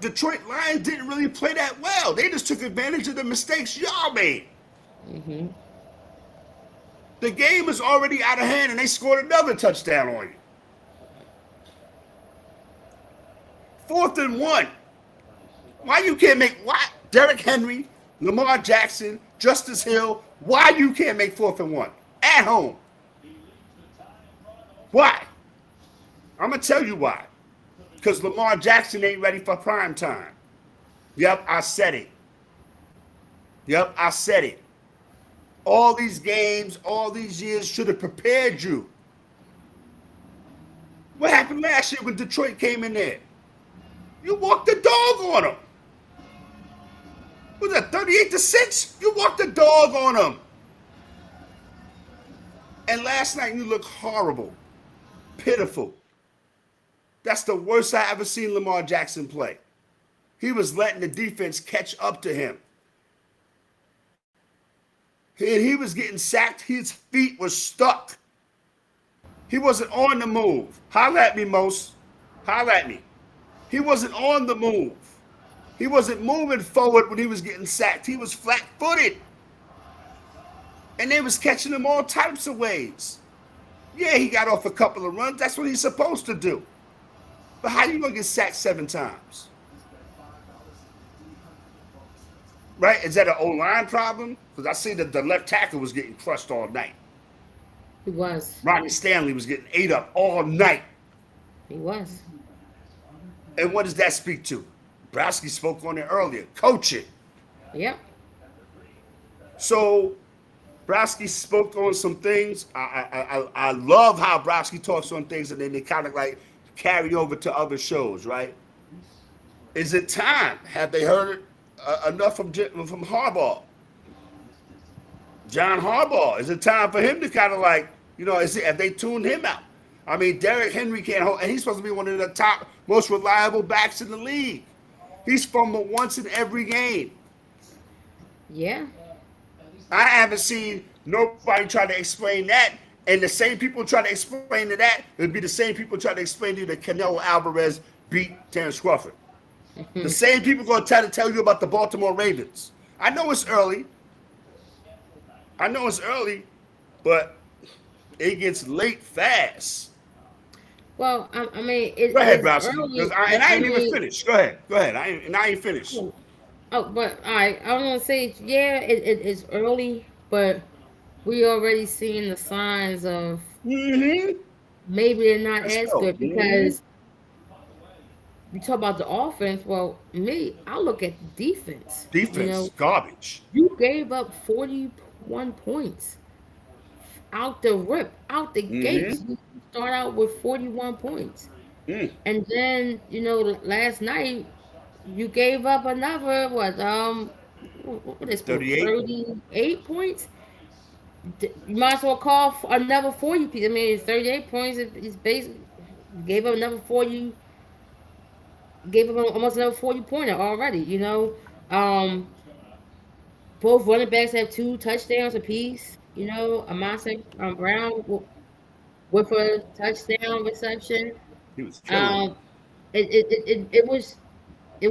Detroit Lions didn't really play that well. They just took advantage of the mistakes y'all made. Mm-hmm. The game was already out of hand, and they scored another touchdown on you. 4th and 1. Why you can't make what? Derrick Henry, Lamar Jackson, Justice Hill. Why you can't make 4th and 1 at home? Why? I'm gonna tell you why. Because Lamar Jackson ain't ready for prime time. Yep, I said it. Yep, I said it. All these games, all these years should have prepared you. What happened last year when Detroit came in there? You walked the dog on them. Was that 38-6? You walked the dog on them. And last night you looked horrible, pitiful. That's the worst I ever seen Lamar Jackson play. He was letting the defense catch up to him. And he was getting sacked. His feet were stuck. He wasn't on the move. Holla at me, Mos. Holla at me. He wasn't on the move. He wasn't moving forward when he was getting sacked. He was flat-footed. And they was catching him all types of ways. Yeah, he got off a couple of runs. That's what he's supposed to do. But how you gonna get sacked 7 times? Right? Is that an O-line problem? Because I see that the left tackle was getting crushed all night. He was. Rodney Stanley was getting ate up all night. He was. And what does that speak to? Browski spoke on it earlier. Coaching. Yep. So Browski spoke on some things. I love how Browski talks on things, and then they kind of like carry over to other shows, right? Is it time? Have they heard enough from Harbaugh? John Harbaugh. Is it time for him to kind of like, have they tuned him out? I mean, Derrick Henry can't hold, and he's supposed to be one of the top, most reliable backs in the league. He's fumbled once in every game. Yeah. I haven't seen nobody try to explain that. And the same people try to explain to that would be the same people try to explain to you that Canelo Alvarez beat Terrence Crawford. The same people going to try to tell you about the Baltimore Ravens. I know it's early. But it gets late fast. Well, I mean, Go ahead, it's Browski. early. I ain't even finished. Go ahead. I ain't finished. Oh, but I want to say, yeah, it's early, but we already seeing the signs of Mm-hmm. maybe they're not Let's as go. good because you talk about the offense. Well, me, I look at the defense. Defense, garbage. You gave up 41 points out the rip, out the gates. Mm-hmm. You start out with 41 points. Mm. And then, last night you gave up another what they scored 38. 38 points. You might as well call another 40 piece. I mean, it's 38 points. It's basically gave up another 40. Gave up almost another 40-pointer already. Both running backs have 2 touchdowns apiece. Amasa Brown with a touchdown reception. He was killing them. Um, it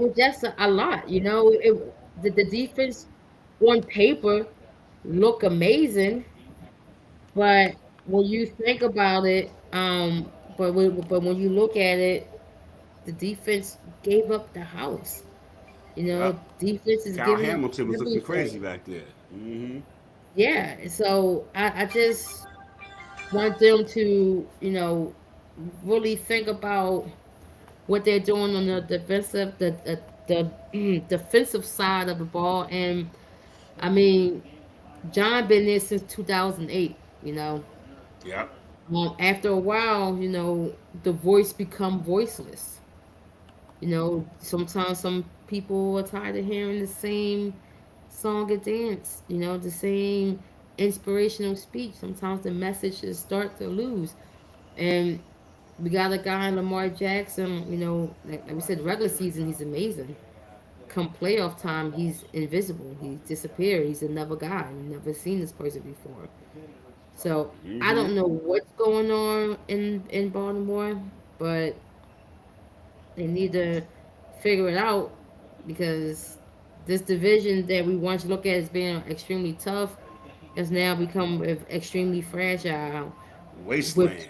was just a lot. The defense on paper look amazing, but when you think about it, but when you look at it, the defense gave up the house. Defense is Kyle giving up Hamilton was looking crazy everything. back there. Mm-hmm. Yeah, so I just want them to, really think about what they're doing on the defensive, the defensive side of the ball. And I mean, John been there since 2008. You know, Yeah. after a while, the voice become voiceless. Sometimes some people are tired of hearing the same song and dance. The same inspirational speech. Sometimes the messages start to lose, and we got a guy in Lamar Jackson. Like we said, regular season he's amazing. Come playoff time, he's invisible. He disappeared. He's another guy. You've never seen this person before. So I Hmm. don't know what's going on in Baltimore, but they need to figure it out because this division that we once looked at as being extremely tough has now become extremely fragile with Wasteland.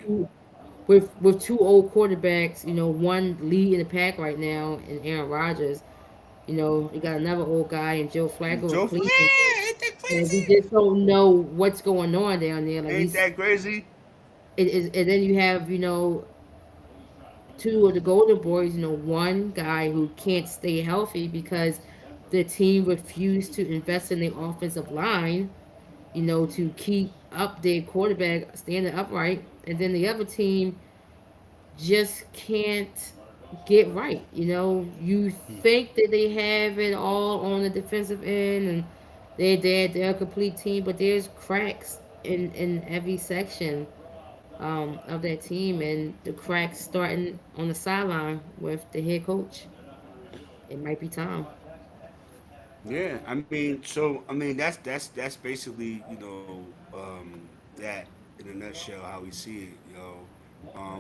two old quarterbacks. One lead in the pack right now in Aaron Rodgers. You got another old guy in Joe Flacco in Joe, Cleveland. ain't that And we crazy? just don't know what's going on down there. Like Ain't he's that crazy? it is, and then you have two of the Golden Boys. One guy who can't stay healthy because the team refused to invest in the offensive line. To keep up their quarterback standing upright, and then the other team just can't get right. You think that they have it all on the defensive end, and they're a complete team, but there's cracks in every section of that team, and the cracks starting on the sideline with the head coach. It might be time. Yeah, I mean, that's basically that in a nutshell how we see it.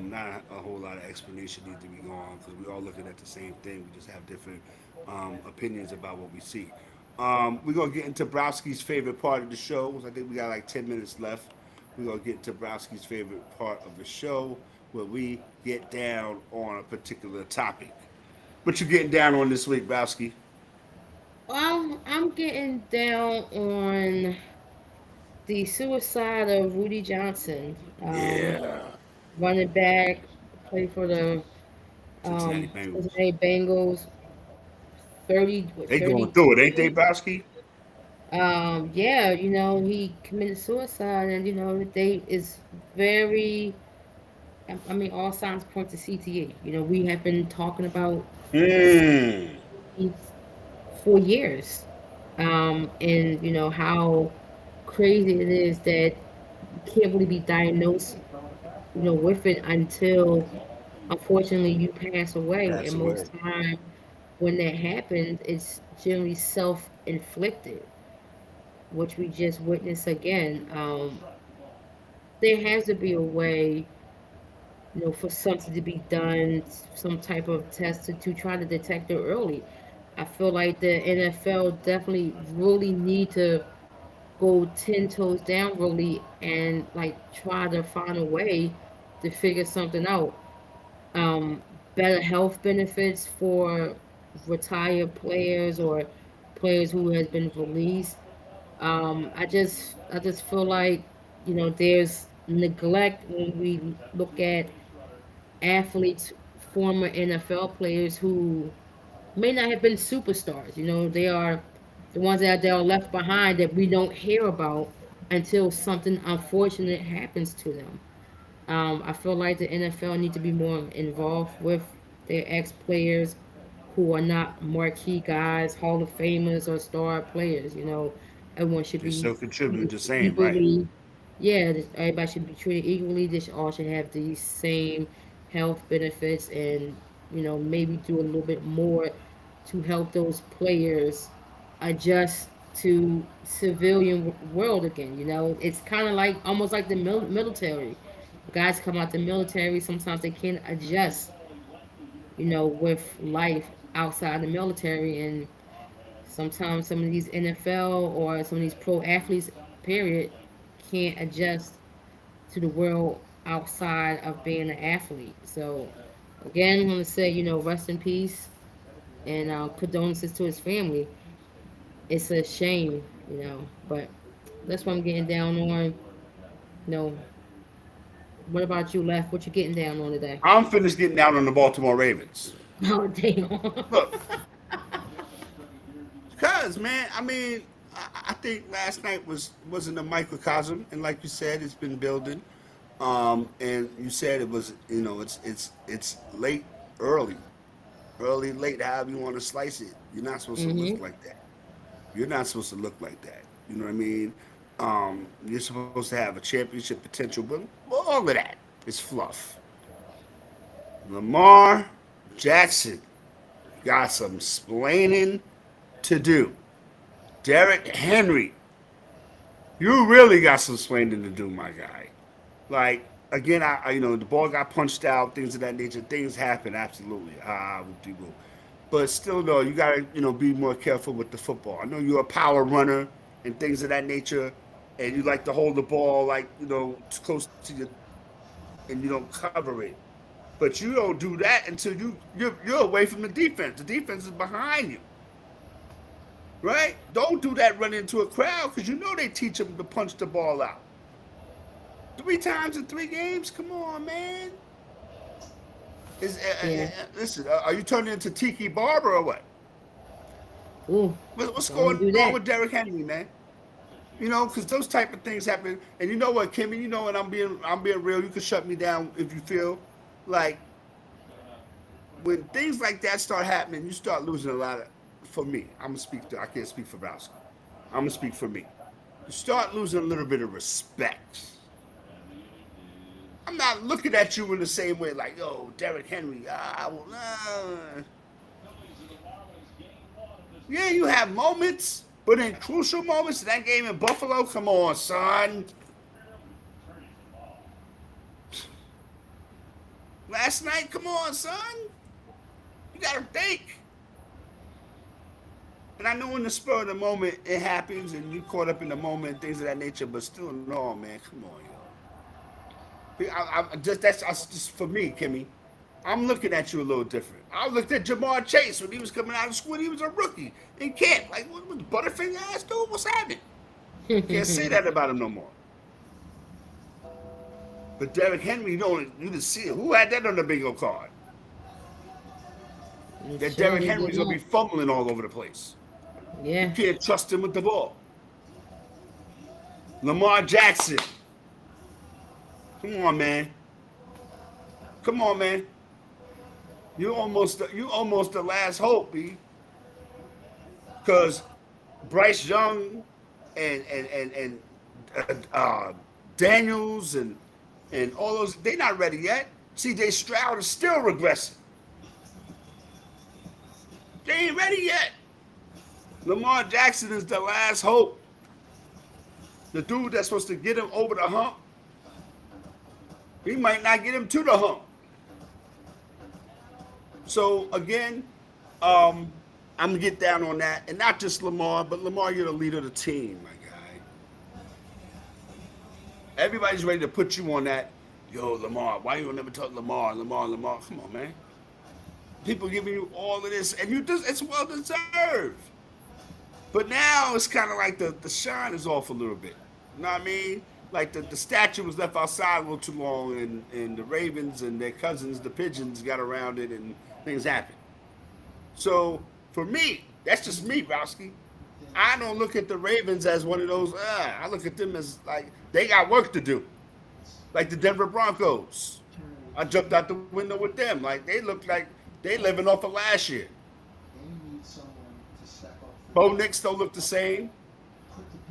Not a whole lot of explanation needs to be gone because we're all looking at the same thing. We just have different opinions about what we see. We're gonna get into Browski's favorite part of the show. I think we got like 10 minutes left. We're gonna get into Browski's favorite part of the show where we get down on a particular topic. What you getting down on this week, Browski? I'm getting down on the suicide of Rudy Johnson, Yeah. running back, played for the Cincinnati Bengals. Cincinnati Bengals. 30, They going through it, ain't they, 32. Bowski? Yeah, he committed suicide, and they is very. I mean, all signs point to CTE. We have been talking about Hmm. it for years, and how crazy it is that you can't really be diagnosed, with it until unfortunately you pass away, Pass and away. most time when that happens, it's generally self-inflicted, which we just witnessed again. There has to be a way, for something to be done, some type of test to try to detect it early. I feel like the NFL definitely really need to go 10 toes down really and like try to find a way to figure something out. um, Better health benefits for retired players or players who has been released. I just feel like there's neglect when we look at athletes, former NFL players who may not have been superstars. They are the ones that are left behind that we don't hear about until something unfortunate happens to them. I feel like the NFL need to be more involved with their ex players who are not marquee guys, Hall of Famers, or star players. Everyone should They be still contribute treated the same, right? equally. Yeah, everybody should be treated equally. They should all should have the same health benefits, and maybe do a little bit more to help those players adjust to civilian world again. It's kind of like almost like the military. Guys come out the military, sometimes they can't adjust, with life outside the military, and sometimes some of these NFL or some of these pro athletes, period, can't adjust to the world outside of being an athlete. So, again, I'm gonna say, rest in peace and condolences to his family. It's a shame, but that's what I'm getting down on. What about you, Left? What you getting down on today? I'm finished getting down on the Baltimore Ravens. Oh, damn. Look, Cause man, I mean, I think last night wasn't a microcosm, and like you said, it's been building. And you said it was, it's late, early, early, late, however you want to slice it. You're not supposed to look Mm-hmm. like that. You're not supposed to look like that. You know what I mean? You're supposed to have a championship potential, but all of that is fluff. Lamar Jackson got some splaining to do. Derrick Henry, you really got some splaining to do, my guy. Like again, the ball got punched out, things of that nature. Things happen, absolutely. Whoop-de-whoop. But still, though, you gotta be more careful with the football. I know you're a power runner and things of that nature, and you like to hold the ball like close to your, and you don't cover it. But you don't do that until you're away from the defense. The defense is behind you, right? Don't do that running into a crowd because they teach them to punch the ball out 3 times in 3 games. Come on, man. Yeah. Listen, are you turning into Tiki Barber or what? Ooh, What's don't going do on that. with Derrick Henry, man? Because those type of things happen. And you know what, Kimmy? And I'm being real. You can shut me down if you feel like when things like that start happening, you start losing a lot of. For me, I can't speak for Bowski. I'm gonna speak for me. You start losing a little bit of respect. I'm not looking at you in the same way, like, yo, Derrick Henry. Yeah, you have moments, but in crucial moments, that game in Buffalo, come on, son. Last night, come on, son. You gotta think. And I know in the spur of the moment it happens, and you caught up in the moment, and things of that nature. But still, no, man, come on, yo. That's just for me, Kimmy. I'm looking at you a little different. I looked at Jamar Chase when he was coming out of school. He was a rookie in camp. Like, what was Butterfinger ass dude? What's happening? Can't say that about him no more. But Derrick Henry, you didn't see it. Who had that on the bingo card? You That Derrick surely did Henry's gonna be not. fumbling all over the place. You Yeah. can't trust him with the ball. Lamar Jackson. Come on, man. Come on, man. You almost the last hope, B. Because Bryce Young and Daniels and all those, they not ready yet. C.J. Stroud is still regressing. They ain't ready yet. Lamar Jackson is the last hope. The dude that's supposed to get him over the hump, he might not get him to the hump. So again, I'm gonna get down on that, and not just Lamar, but Lamar, you're the leader of the team, my guy. Everybody's ready to put you on that. Yo, Lamar, why you never talk Lamar, Lamar, Lamar? Come on, man. People giving you all of this, and it's well deserved. But now it's kind of like the shine is off a little bit. You know what I mean? Like the statue was left outside a little too long, and the Ravens and their cousins, the Pigeons, got around it, and things happened. So for me, that's just me, Browski. I don't look at the Ravens as one of those. I look at them as like they got work to do, like the Denver Broncos. I jumped out the window with them. Like they look like they living off of last year. Bo Nix don't look the same,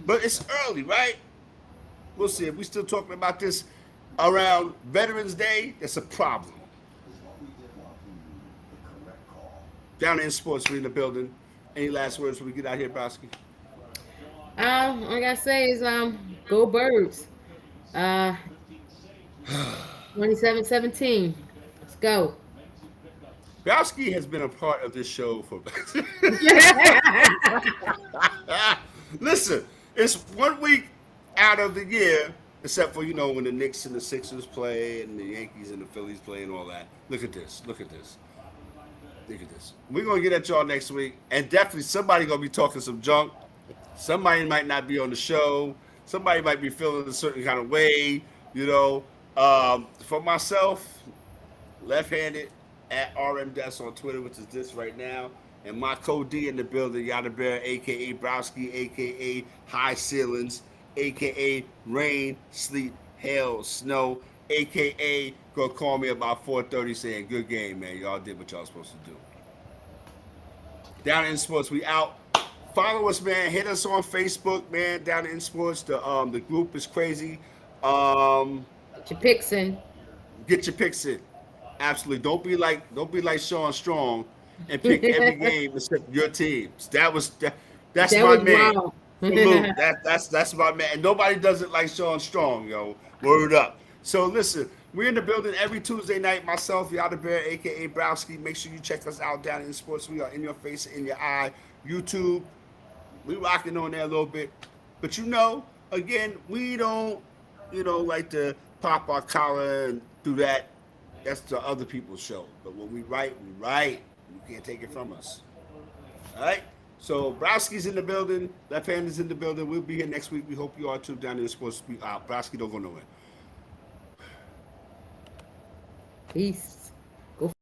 but it's early, right? We'll see. If we still talking about this around Veterans Day, that's a problem. Down in sports, we in the building. Any last words before we get out here, Browski? All I gotta say is go birds. Uh 27-17. Let's go. Browski has been a part of this show for. Listen, it's 1 week out of the year, except for when the Knicks and the Sixers play and the Yankees and the Phillies play and all that. Look at this. Look at this. Look at this. We're gonna get at y'all next week, and definitely somebody gonna be talking some junk. Somebody might not be on the show. Somebody might be feeling a certain kind of way. For myself, left-handed at RM Des on Twitter, which is this right now. And my Cody in the building, Yada Bear, aka Browski, aka High Ceilings, aka Rain, Sleet, Hail, Snow, aka go call me about 4:30 saying good game, man. Y'all did what y'all supposed to do. Down in Sports, we out. Follow us, man. Hit us on Facebook, man. Down in Sports, the group is crazy. Um, Japixon. get your picks in. Absolutely. Don't be like Sean Strong and pick every game except your teams. That's That my was man. wrong. Salute. That's my man. And nobody does it like Sean Strong, yo. Word up. So listen, we're in the building every Tuesday night. Myself, Yada Bear, aka Browski. Make sure you check us out down in sports. We are in your face, in your eye. YouTube. We rocking on there a little bit. But again, we don't, like to pop our collar and do that. That's the other people's show. But when we write, we write. You can't take it from us. All right? So Browski's in the building. Left hand is in the building. We'll be here next week. We hope you are too down in the sports. Browski don't go nowhere. Peace.